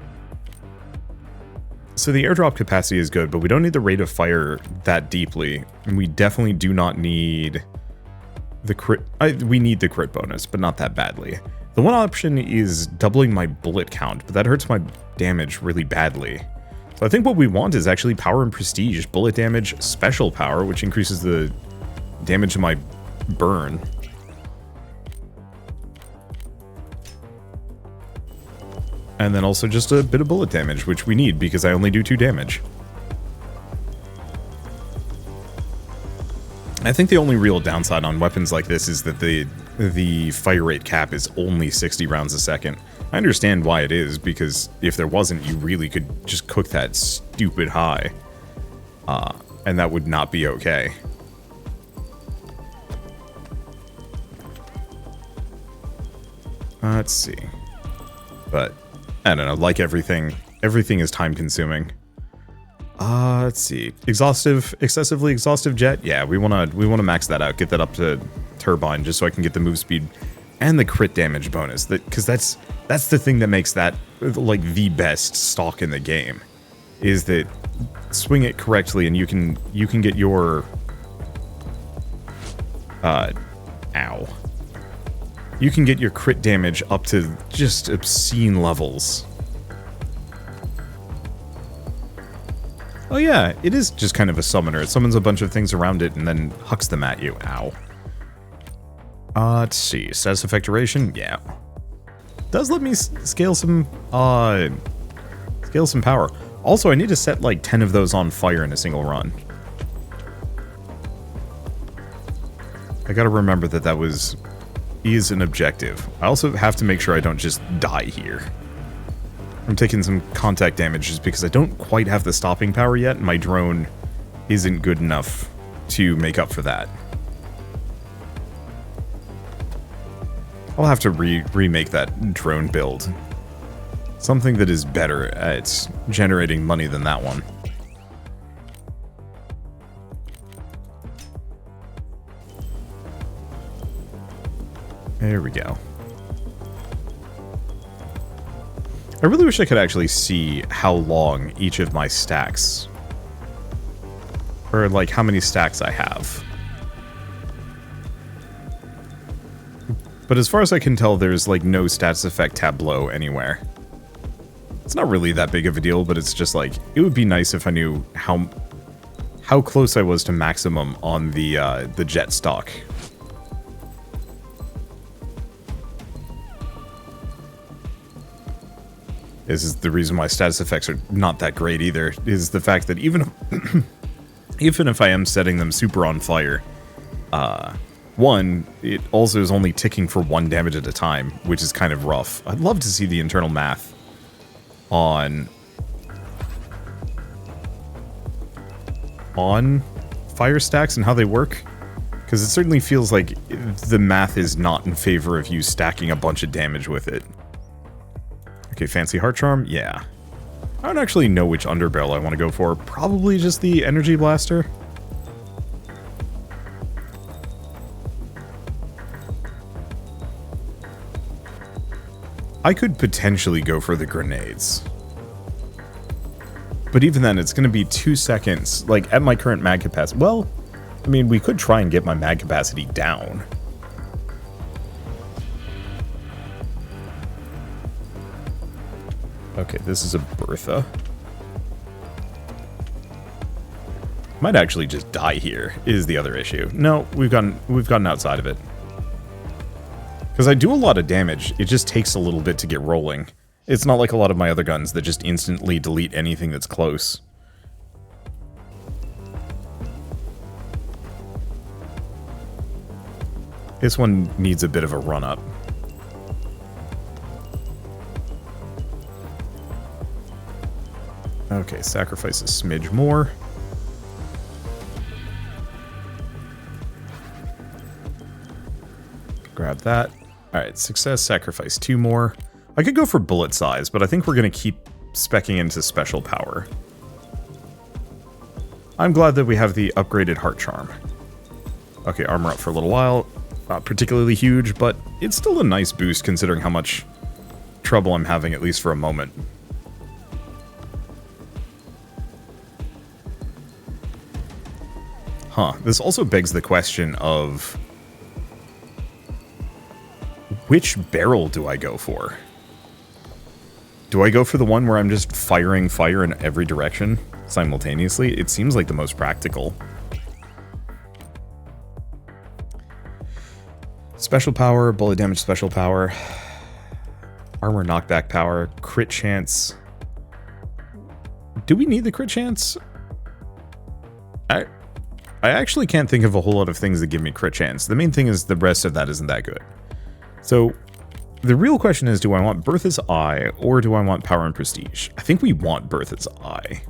So the airdrop capacity is good, but we don't need the rate of fire that deeply. And we definitely do not need the crit. We need the crit bonus, but not that badly. The one option is doubling my bullet count, but that hurts my damage really badly. So I think what we want is actually power and prestige. Bullet damage, special power, which increases the damage of my burn. And then also just a bit of bullet damage, which we need because I only do 2 damage. I think the only real downside on weapons like this is that the fire rate cap is only 60 rounds a second. I understand why it is, because if there wasn't, you really could just cook that stupid high. And that would not be okay. Let's see. But I don't know, like everything is time consuming. Let's see. Excessively exhaustive jet? Yeah, we wanna max that out, get that up to turbine just so I can get the move speed and the crit damage bonus. Because that's the thing that makes that like the best stock in the game. Is that swing it correctly and you can get your ow. You can get your crit damage up to just obscene levels. Oh yeah, it is just kind of a summoner. It summons a bunch of things around it and then hucks them at you. Ow. Let's see. Status effect duration? Yeah. Does let me scale some power. Also, I need to set like 10 of those on fire in a single run. I gotta remember that is an objective. I also have to make sure I don't just die here. I'm taking some contact damage just because I don't quite have the stopping power yet, and my drone isn't good enough to make up for that. I'll have to remake that drone build. Something that is better at generating money than that one. There we go. I really wish I could actually see how long each of my stacks, or like how many stacks I have. But as far as I can tell, there's like no stats effect tableau anywhere. It's not really that big of a deal, but it's just like, it would be nice if I knew how close I was to maximum on the jet stock. This is the reason why status effects are not that great either, is the fact that even if I am setting them super on fire, one, it also is only ticking for 1 damage at a time, which is kind of rough. I'd love to see the internal math on fire stacks and how they work, because it certainly feels like the math is not in favor of you stacking a bunch of damage with it. Okay, fancy heart charm? Yeah. I don't actually know which underbarrel I want to go for. Probably just the energy blaster. I could potentially go for the grenades. But even then, it's going to be 2 seconds, like, at my current mag capacity. Well, I mean, we could try and get my mag capacity down. Okay, this is a Bertha. Might actually just die here, is the other issue. No, we've gotten outside of it. Because I do a lot of damage, it just takes a little bit to get rolling. It's not like a lot of my other guns that just instantly delete anything that's close. This one needs a bit of a run-up. Okay, sacrifice a smidge more. Grab that. Alright, success, sacrifice 2 more. I could go for bullet size, but I think we're going to keep speccing into special power. I'm glad that we have the upgraded heart charm. Okay, armor up for a little while. Not particularly huge, but it's still a nice boost considering how much trouble I'm having, at least for a moment. Huh. This also begs the question of which barrel do I go for? Do I go for the one where I'm just firing fire in every direction simultaneously? It seems like the most practical. Special power, bullet damage special power, armor knockback power, crit chance. Do we need the crit chance? I actually can't think of a whole lot of things that give me crit chance. The main thing is the rest of that isn't that good. So the real question is, do I want Bertha's Eye or do I want Power and Prestige? I think we want Bertha's Eye.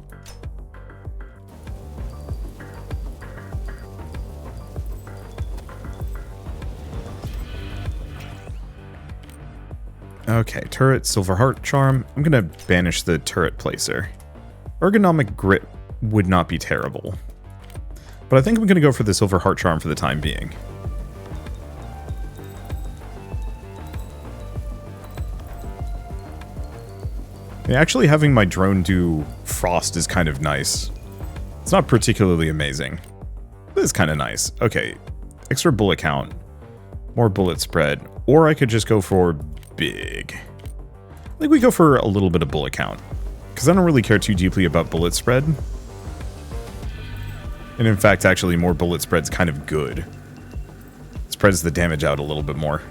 Okay, turret, Silver Heart Charm. I'm gonna banish the turret placer. Ergonomic Grip would not be terrible. But I think I'm gonna go for the Silver Heart Charm for the time being. Yeah, actually having my drone do frost is kind of nice. It's not particularly amazing, but it's kind of nice. Okay, extra bullet count, more bullet spread, or I could just go for big. I think we go for a little bit of bullet count, because I don't really care too deeply about bullet spread. And in fact, actually, more bullet spread's kind of good. It spreads the damage out a little bit more.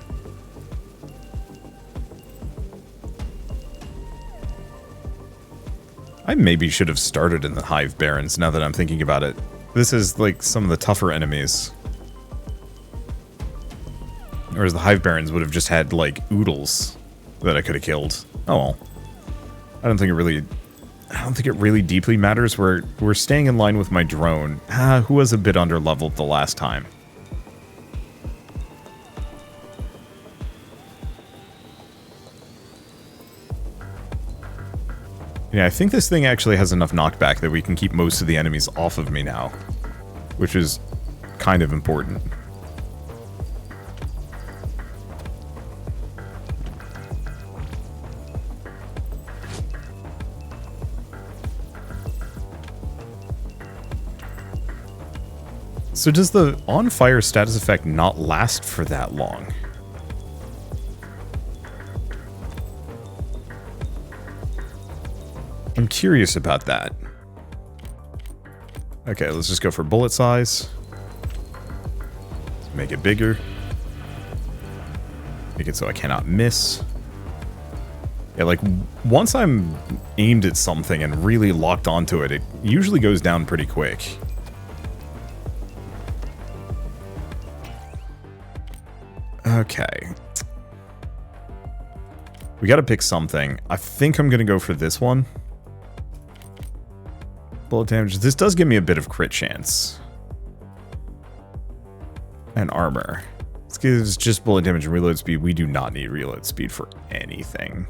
I maybe should have started in the Hive Barons, now that I'm thinking about it. This is, like, some of the tougher enemies. Whereas the Hive Barons would have just had, like, oodles that I could have killed. Oh well. I don't think it really deeply matters. We're staying in line with my drone, who was a bit under-leveled the last time. Yeah, I think this thing actually has enough knockback that we can keep most of the enemies off of me now, which is kind of important. So does the on-fire status effect not last for that long? I'm curious about that. Okay, let's just go for bullet size. Let's make it bigger. Make it so I cannot miss. Yeah, like, once I'm aimed at something and really locked onto it, it usually goes down pretty quick. Okay. We gotta pick something. I think I'm gonna go for this one. Bullet damage. This does give me a bit of crit chance. And armor. This gives just bullet damage and reload speed. We do not need reload speed for anything.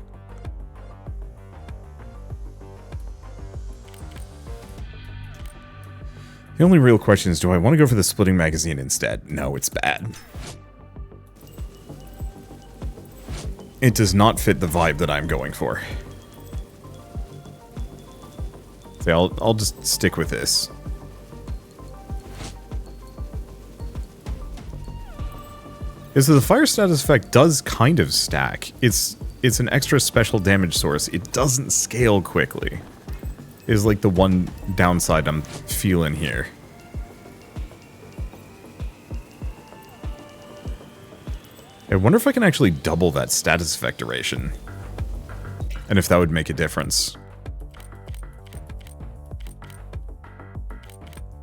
The only real question is, do I want to go for the splitting magazine instead? No, it's bad. It does not fit the vibe that I'm going for. So I'll just stick with this. Yeah, so the fire status effect does kind of stack. It's an extra special damage source. It doesn't scale quickly. Is like the one downside I'm feeling here. I wonder if I can actually double that status effect duration. And if that would make a difference.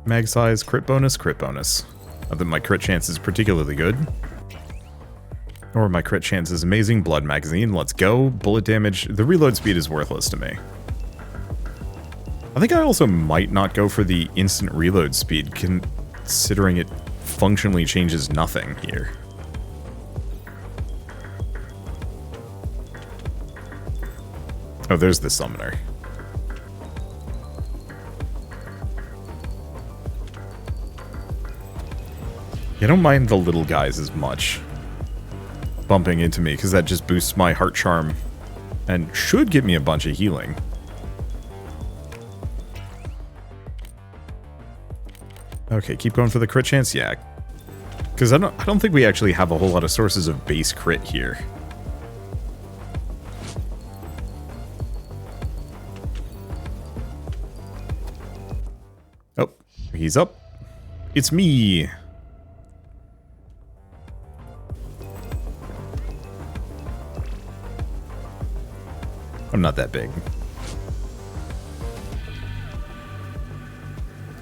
Mag size, crit bonus, crit bonus. Not that my crit chance is particularly good. Or my crit chance is amazing. Blood magazine, let's go. Bullet damage, the reload speed is worthless to me. I think I also might not go for the instant reload speed, considering it functionally changes nothing here. Oh, there's the summoner. I don't mind the little guys as much bumping into me, because that just boosts my heart charm and should give me a bunch of healing. Okay, keep going for the crit chance? Yeah. Because I don't think we actually have a whole lot of sources of base crit here. Oh, he's up. It's me. I'm not that big.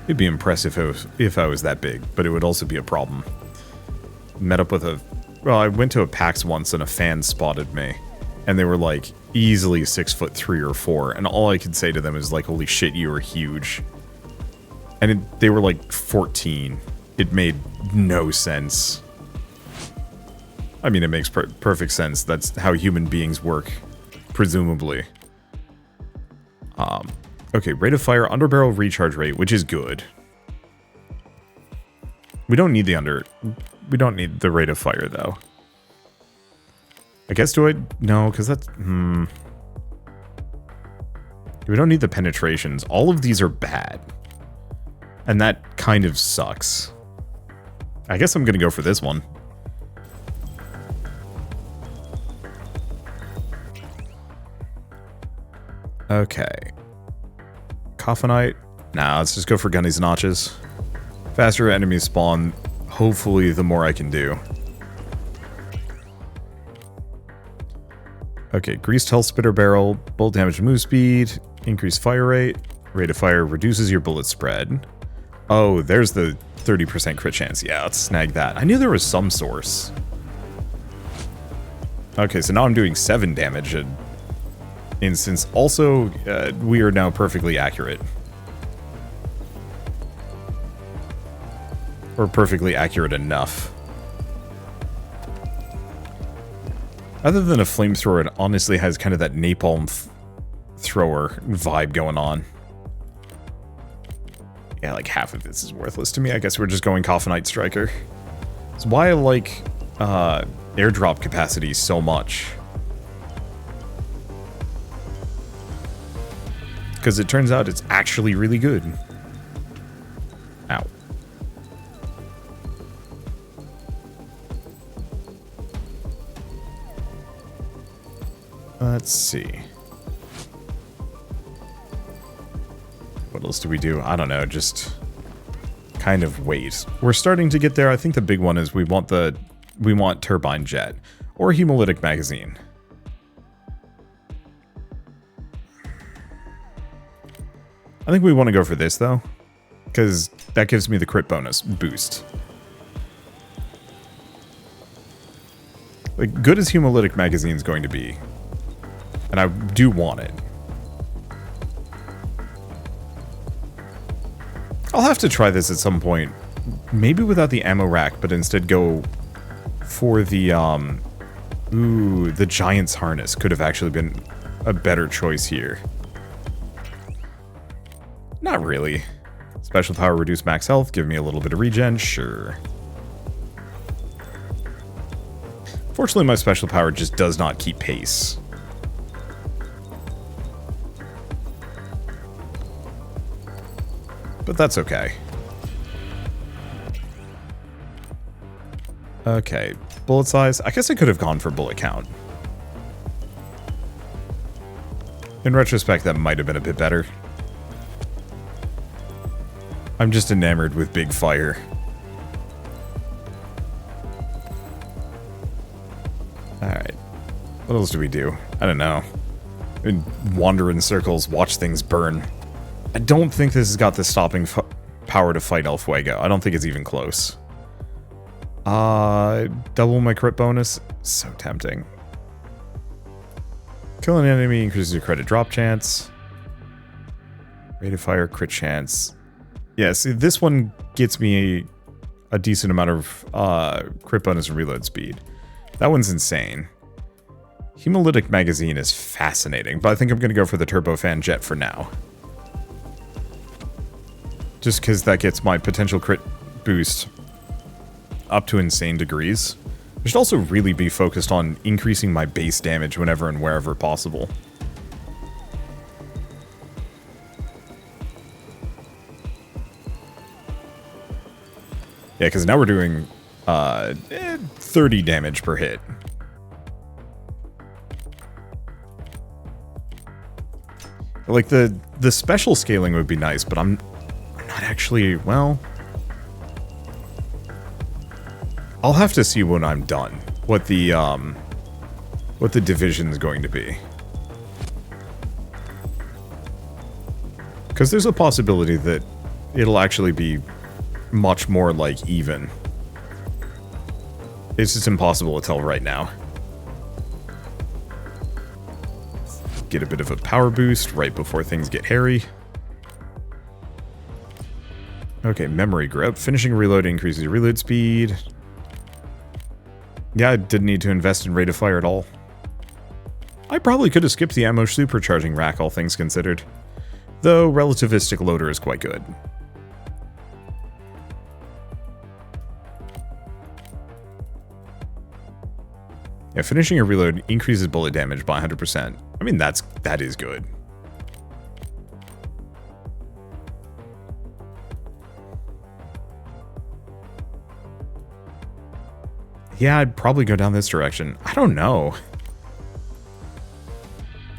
It'd be impressive if I was that big, but it would also be a problem. Met up with a... Well, I went to a PAX once and a fan spotted me. And they were like easily 6'3" or 4. And all I could say to them is like, holy shit, you are huge. And they were like 14. It made no sense. I mean, it makes perfect sense. That's how human beings work. Presumably. Okay, rate of fire, underbarrel recharge rate, which is good. We don't need we don't need the rate of fire, though. I guess do I? No, because that's... We don't need the penetrations. All of these are bad. And that kind of sucks. I guess I'm going to go for this one. Okay. Coffinite. Nah, let's just go for Gunnies and Notches. Faster enemies spawn. Hopefully, the more I can do. Okay, Greased Hell Spitter Barrel. Bullet damage move speed. Increased fire rate. Rate of fire reduces your bullet spread. Oh, there's the 30% crit chance. Yeah, let's snag that. I knew there was some source. Okay, so now I'm doing 7 damage an instance. Also, we are now perfectly accurate. Or perfectly accurate enough. Other than a flamethrower, it honestly has kind of that napalm thrower vibe going on. Yeah, like half of this is worthless to me. I guess we're just going Coffinite Striker. That's why I like airdrop capacity so much. Because it turns out it's actually really good. Ow. Let's see. What else do we do? I don't know, just kind of wait. We're starting to get there. I think the big one is we want turbine jet or hemolytic magazine. I think we want to go for this though, because that gives me the crit bonus boost. Like, good as hemolytic magazine is going to be, and I do want it. I'll have to try this at some point. Maybe without the ammo rack, but instead go for the, ooh, the Giant's Harness could have actually been a better choice here. Not really. Special power, reduce max health, give me a little bit of regen, sure. Fortunately, my special power just does not keep pace. But that's okay. Okay, bullet size. I guess I could have gone for bullet count. In retrospect, that might have been a bit better. I'm just enamored with big fire. Alright. What else do we do? I don't know. Wander in circles, watch things burn. I don't think this has got the stopping power to fight El Fuego. I don't think it's even close. Double my crit bonus? So tempting. Kill an enemy increases your credit drop chance. Rate of fire, crit chance. Yeah, see, this one gets me a decent amount of crit bonus and reload speed. That one's insane. Hemolytic magazine is fascinating, but I think I'm going to go for the turbofan jet for now. Just because that gets my potential crit boost up to insane degrees. I should also really be focused on increasing my base damage whenever and wherever possible. Yeah, because now we're doing 30 damage per hit. Like, the special scaling would be nice, but I'm not actually, well... I'll have to see when I'm done what the division is going to be. Because there's a possibility that it'll actually be much more, like, even. It's just impossible to tell right now. Get a bit of a power boost right before things get hairy. Okay, memory grip. Finishing reload increases your reload speed. Yeah, I didn't need to invest in rate of fire at all. I probably could have skipped the ammo supercharging rack, all things considered. Though relativistic loader is quite good. Yeah, finishing a reload increases bullet damage by 100%. I mean, that is good. Yeah, I'd probably go down this direction. I don't know.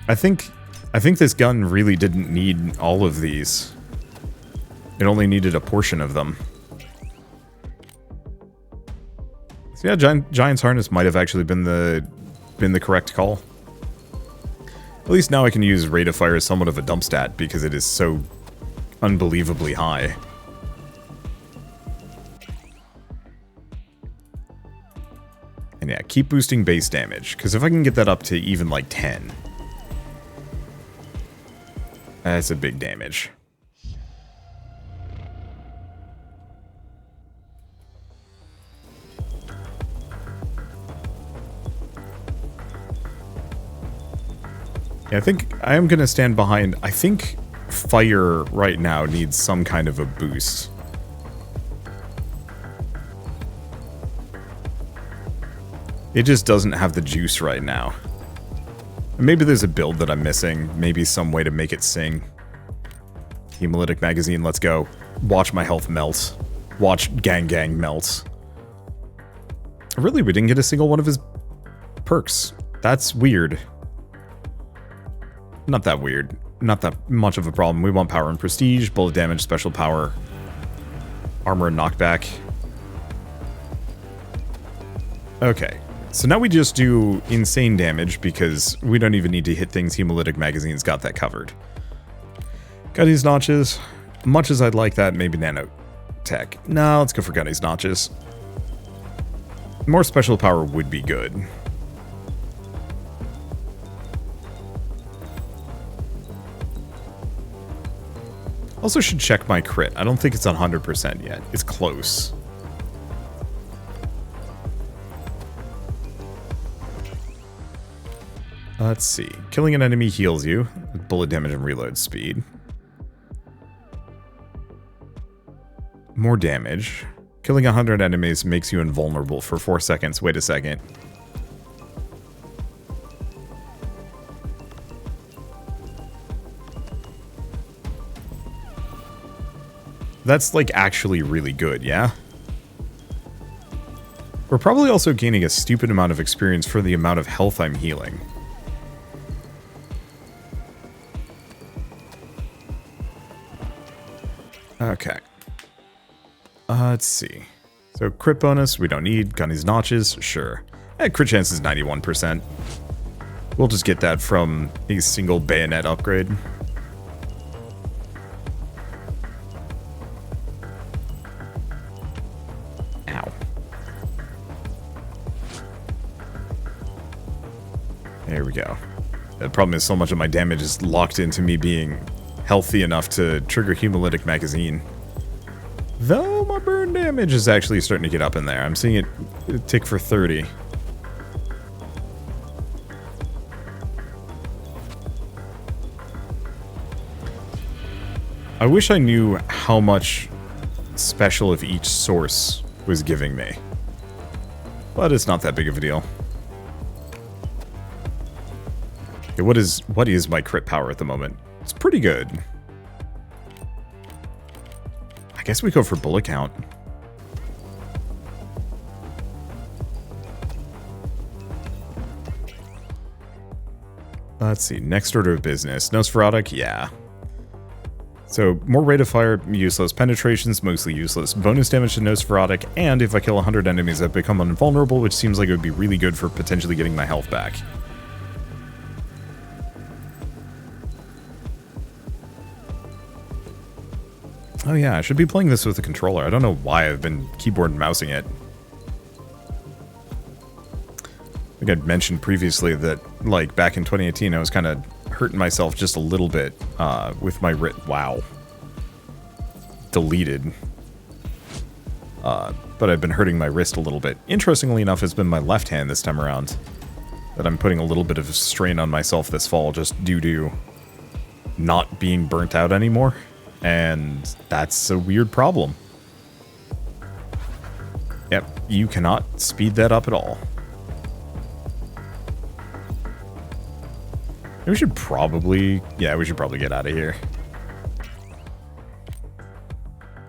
I think this gun really didn't need all of these. It only needed a portion of them. So yeah, Giant's Harness might have actually been the correct call. At least now I can use rate of fire as somewhat of a dump stat because it is so unbelievably high. And yeah, keep boosting base damage, because if I can get that up to even like 10, that's a big damage. Yeah, I think I am going to stand behind. I think fire right now needs some kind of a boost. It just doesn't have the juice right now. Maybe there's a build that I'm missing. Maybe some way to make it sing. Hemolytic magazine, let's go. Watch my health melt. Watch Gang melt. Really, we didn't get a single one of his perks. That's weird. Not that weird. Not that much of a problem. We want power and prestige, bullet damage, special power, armor and knockback. Okay. So now we just do insane damage because we don't even need to hit things. Hemolytic magazine's got that covered. Gunny's notches. Much as I'd like that, maybe nanotech. No, let's go for Gunny's notches. More special power would be good. Also should check my crit. I don't think it's 100% yet. It's close. Let's see. Killing an enemy heals you. Bullet damage and reload speed. More damage. Killing 100 enemies makes you invulnerable for 4 seconds. Wait a second. That's, like, actually really good, yeah? We're probably also gaining a stupid amount of experience for the amount of health I'm healing. Okay. Let's see. So, crit bonus, we don't need. Gunny's notches, sure. Crit chance is 91%. We'll just get that from a single bayonet upgrade. Ow. There we go. The problem is so much of my damage is locked into me being healthy enough to trigger Hemolytic magazine. Though my burn damage is actually starting to get up in there. I'm seeing it tick for 30. I wish I knew how much special of each source was giving me. But it's not that big of a deal. Okay, what is my crit power at the moment? It's pretty good. I guess we go for bullet count. Let's see. Next order of business. Nosferatu? Yeah. So, more rate of fire, useless. Penetration's mostly useless. Bonus damage to Nosferatu, and if I kill 100 enemies, I become invulnerable, which seems like it would be really good for potentially getting my health back. Oh yeah, I should be playing this with a controller. I don't know why I've been keyboard and mousing it. I think I'd mentioned previously that, like, back in 2018, I was kind of hurting myself just a little bit with my wow. Deleted. But I've been hurting my wrist a little bit. Interestingly enough, it's been my left hand this time around that I'm putting a little bit of strain on myself this fall just due to not being burnt out anymore. And that's a weird problem. Yep, you cannot speed that up at all. We should probably... Yeah, we should probably get out of here.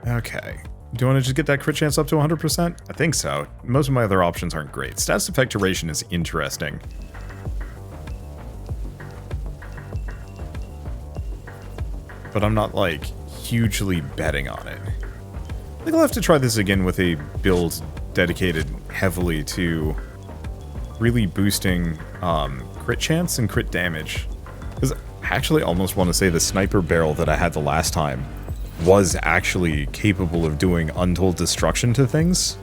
Okay. Do you want to just get that crit chance up to 100%? I think so. Most of my other options aren't great. Status effect duration is interesting. But I'm not, like, hugely betting on it. I think I'll have to try this again with a build dedicated heavily to really boosting crit chance and crit damage. Because I actually almost want to say the sniper barrel that I had the last time was actually capable of doing untold destruction to things.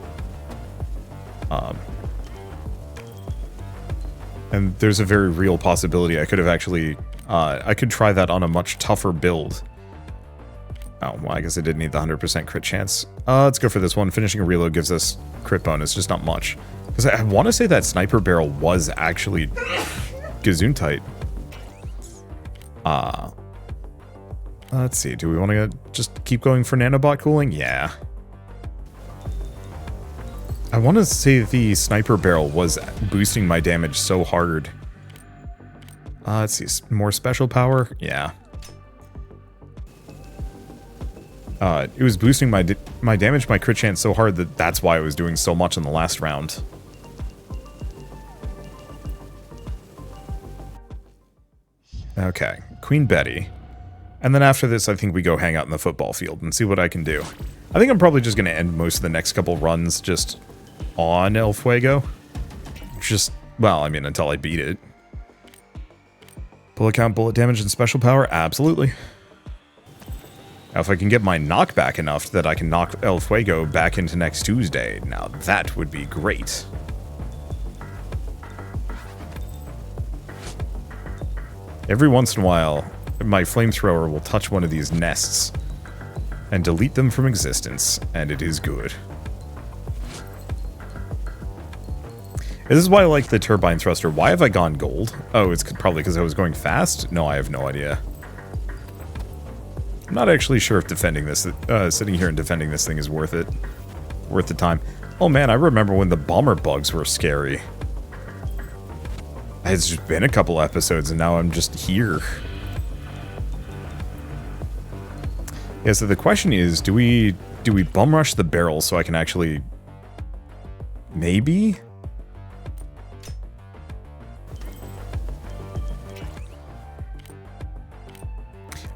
And there's a very real possibility I could have actually... I could try that on a much tougher build. Oh, well, I guess I did need the 100% crit chance. Let's go for this one. Finishing a reload gives us crit bonus, just not much. Because I want to say that sniper barrel was actually Gesundheit. Let's see. Do we want to just keep going for nanobot cooling? Yeah. I want to say the sniper barrel was boosting my damage so hard. Let's see. More special power? Yeah. It was boosting my damage, my crit chance so hard that that's why I was doing so much in the last round. Okay, Queen Betty. And then after this, I think we go hang out in the football field and see what I can do. I think I'm probably just going to end most of the next couple runs just on El Fuego. Just, well, I mean, until I beat it. Bullet count, bullet damage, and special power? Absolutely. Now, if I can get my knockback enough that I can knock El Fuego back into next Tuesday, now that would be great. Every once in a while, my flamethrower will touch one of these nests and delete them from existence, and it is good. This is why I like the turbine thruster. Why have I gone gold? Oh, it's probably because I was going fast? No, I have no idea. I'm not actually sure if defending this, sitting here and defending this thing is worth it. Worth the time. Oh man, I remember when the bomber bugs were scary. It's just been a couple episodes and now I'm just here. Yeah, so the question is, do we bum rush the barrel so I can actually... Maybe?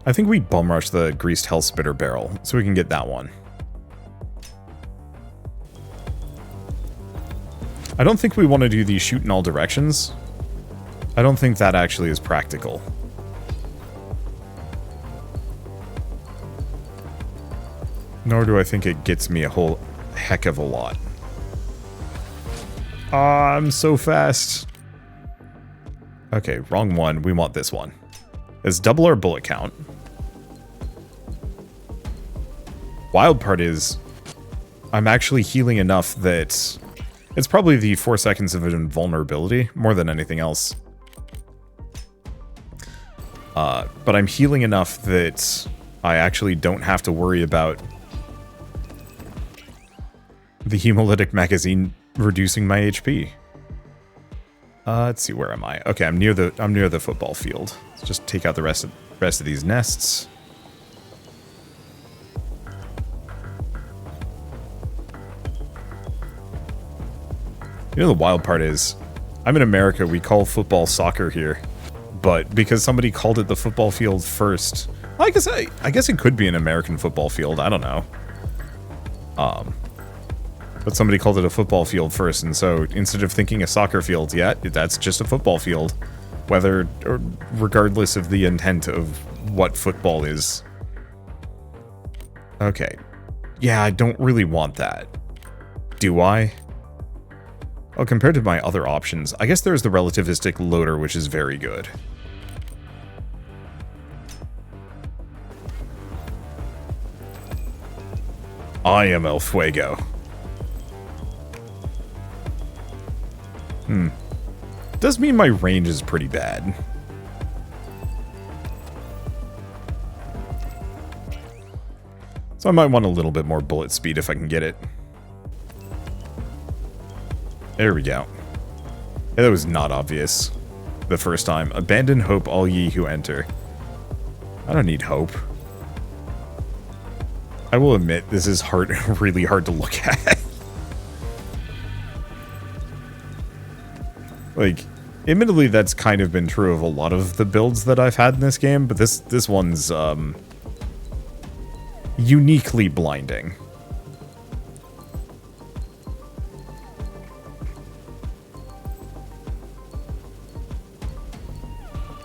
I think we bum rush the greased hell spitter barrel so we can get that one. I don't think we want to do the shoot in all directions. I don't think that actually is practical. Nor do I think it gets me a whole heck of a lot. Ah, I'm so fast. Okay, wrong one. We want this one. Let's double our bullet count. Wild part is, I'm actually healing enough that it's probably the 4 seconds of invulnerability more than anything else. But I'm healing enough that I actually don't have to worry about the hemolytic magazine reducing my HP. Let's see, where am I? Okay, I'm near the football field. Let's just take out the rest of these nests. You know, the wild part is, I'm in America, we call football soccer here. but because somebody called it the football field first, I guess it could be an American football field. I don't know. But somebody called it a football field first, and so instead of thinking a soccer field, yeah, that's just a football field, whether or regardless of the intent of what football is. Okay. Yeah, I don't really want that. Do I? Oh, compared to my other options, I guess there's the relativistic loader, which is very good. I am El Fuego. Does mean my range is pretty bad. So I might want a little bit more bullet speed if I can get it. There we go. Yeah, that was not obvious the first time. Abandon hope, all ye who enter. I don't need hope. I will admit, this is hard, really hard to look at. Like, admittedly, that's kind of been true of a lot of the builds that I've had in this game, but this one's, uniquely blinding.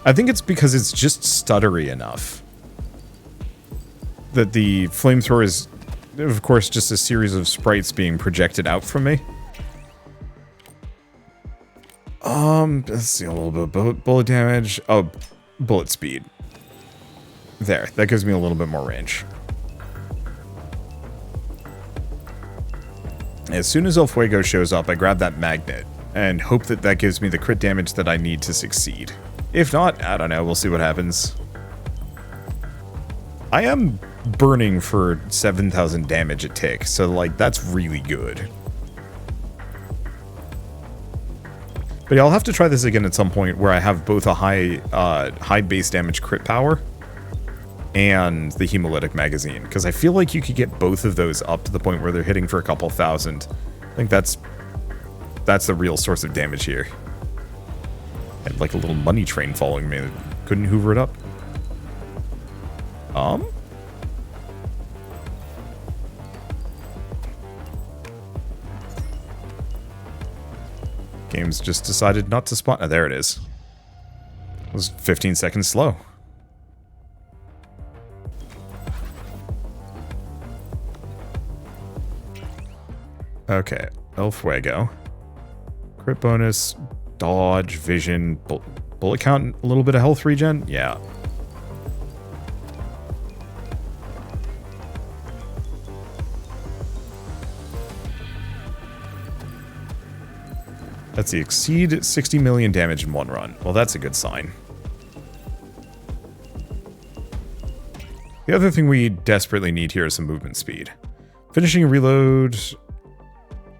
I think it's because it's just stuttery enough that the flamethrower is, of course, just a series of sprites being projected out from me. Let's see, a little bit of bullet damage. Oh, bullet speed. There, that gives me a little bit more range. As soon as El Fuego shows up, I grab that magnet and hope that that gives me the crit damage that I need to succeed. If not, I don't know, we'll see what happens. I am burning for 7,000 damage a tick, so like, that's really good. But yeah, I'll have to try this again at some point where I have both a high base damage crit power and the hemolytic magazine, because I feel like you could get both of those up to the point where they're hitting for a couple thousand. I think that's the real source of damage here. I had like a little money train following me. Couldn't hoover it up. Game's just decided not to spawn. Oh, there it is. It was 15 seconds slow. Okay, El Fuego. Crit bonus, dodge, vision, bullet count, a little bit of health regen? Yeah. Let's see, exceed 60 million damage in one run. Well, that's a good sign. The other thing we desperately need here is some movement speed. Finishing a reload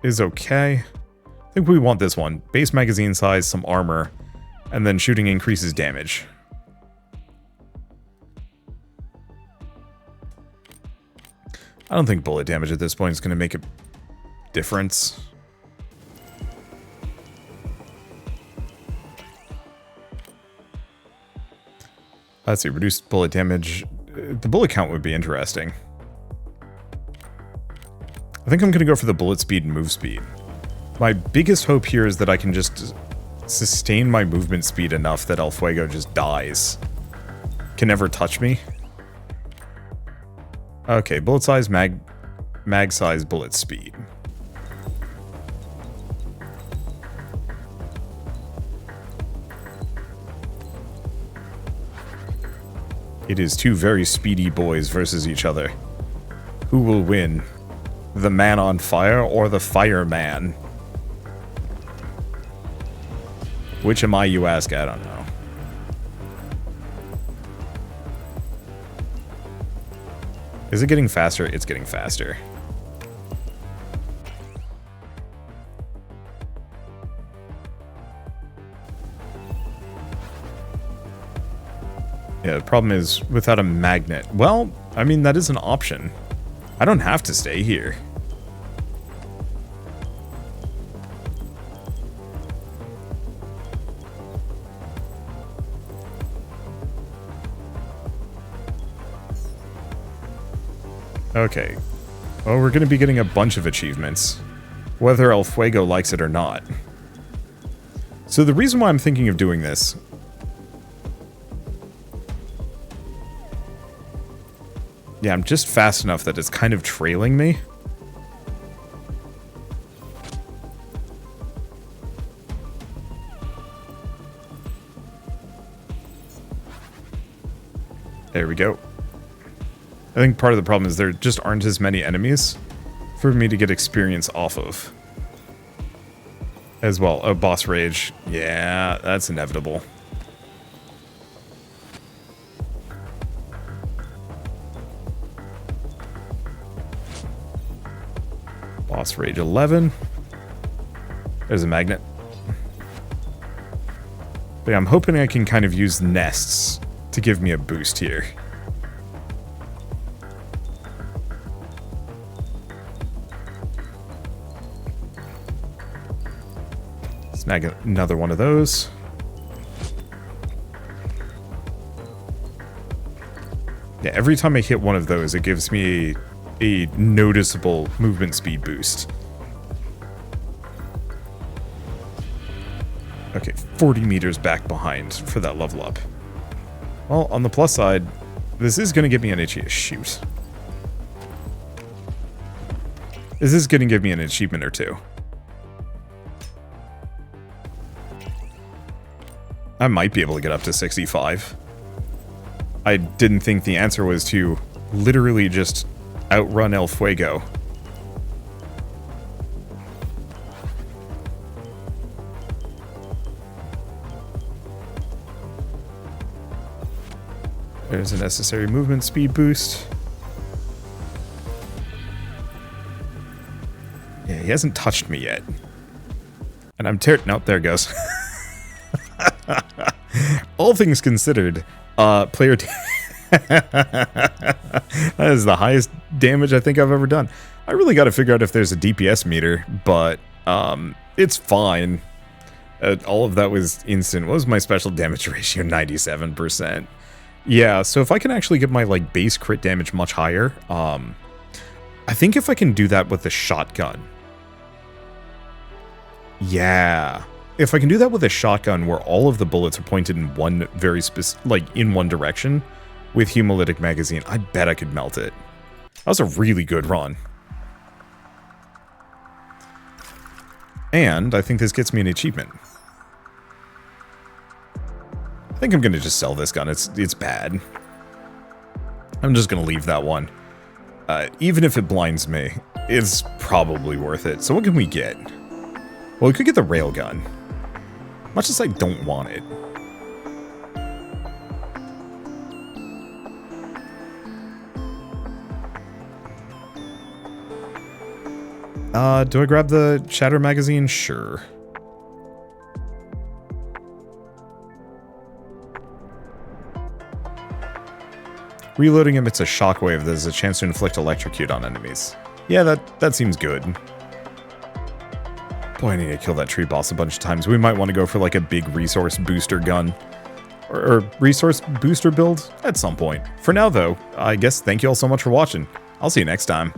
is okay. I think we want this one. Base magazine size, some armor, and then shooting increases damage. I don't think bullet damage at this point is going to make a difference. Let's see, reduced bullet damage. The bullet count would be interesting. I think I'm going to go for the bullet speed and move speed. My biggest hope here is that I can just sustain my movement speed enough that El Fuego just dies. Can never touch me. Okay, bullet size, mag size, bullet speed. It is two very speedy boys versus each other. Who will win? The man on fire or the fireman? Which am I, you ask? I don't know. Is it getting faster? It's getting faster. Yeah, the problem is without a magnet. Well, I mean, that is an option. I don't have to stay here. Okay. Well, we're going to be getting a bunch of achievements, whether El Fuego likes it or not. So the reason why I'm thinking of doing this... Yeah, I'm just fast enough that it's kind of trailing me. There we go. I think part of the problem is there just aren't as many enemies for me to get experience off of. As well. Oh, boss rage. Yeah, that's inevitable. Boss rage 11. There's a magnet. But yeah, I'm hoping I can kind of use nests to give me a boost here. Snag another one of those. Yeah, every time I hit one of those, it gives me a noticeable movement speed boost. Okay, 40 meters back behind for that level up. Well, on the plus side, this is going to give me an itchy... Shoot. This is going to give me an achievement or two. I might be able to get up to 65. I didn't think the answer was to literally just outrun El Fuego. There's a necessary movement speed boost. Yeah, he hasn't touched me yet. And I'm nope, there it goes. All things considered, player... That is the highest damage I think I've ever done. I really got to figure out if there's a DPS meter, but it's fine. All of that was instant. What was my special damage ratio? 97%. Yeah, so if I can actually get my like base crit damage much higher, I think if I can do that with the shotgun. Yeah. If I can do that with a shotgun where all of the bullets are pointed in one very specific, like in one direction with hemolytic magazine, I bet I could melt it. That was a really good run. And I think this gets me an achievement. I think I'm going to just sell this gun. It's bad. I'm just going to leave that one. Even if it blinds me, it's probably worth it. So what can we get? Well, we could get the railgun. Much as I don't want it. Do I grab the shatter magazine? Sure. Reloading emits a shockwave that has a chance to inflict electrocute on enemies. Yeah, that seems good. Boy, I need to kill that tree boss a bunch of times. We might want to go for like a big resource booster gun. Or resource booster build at some point. For now, though, I guess thank you all so much for watching. I'll see you next time.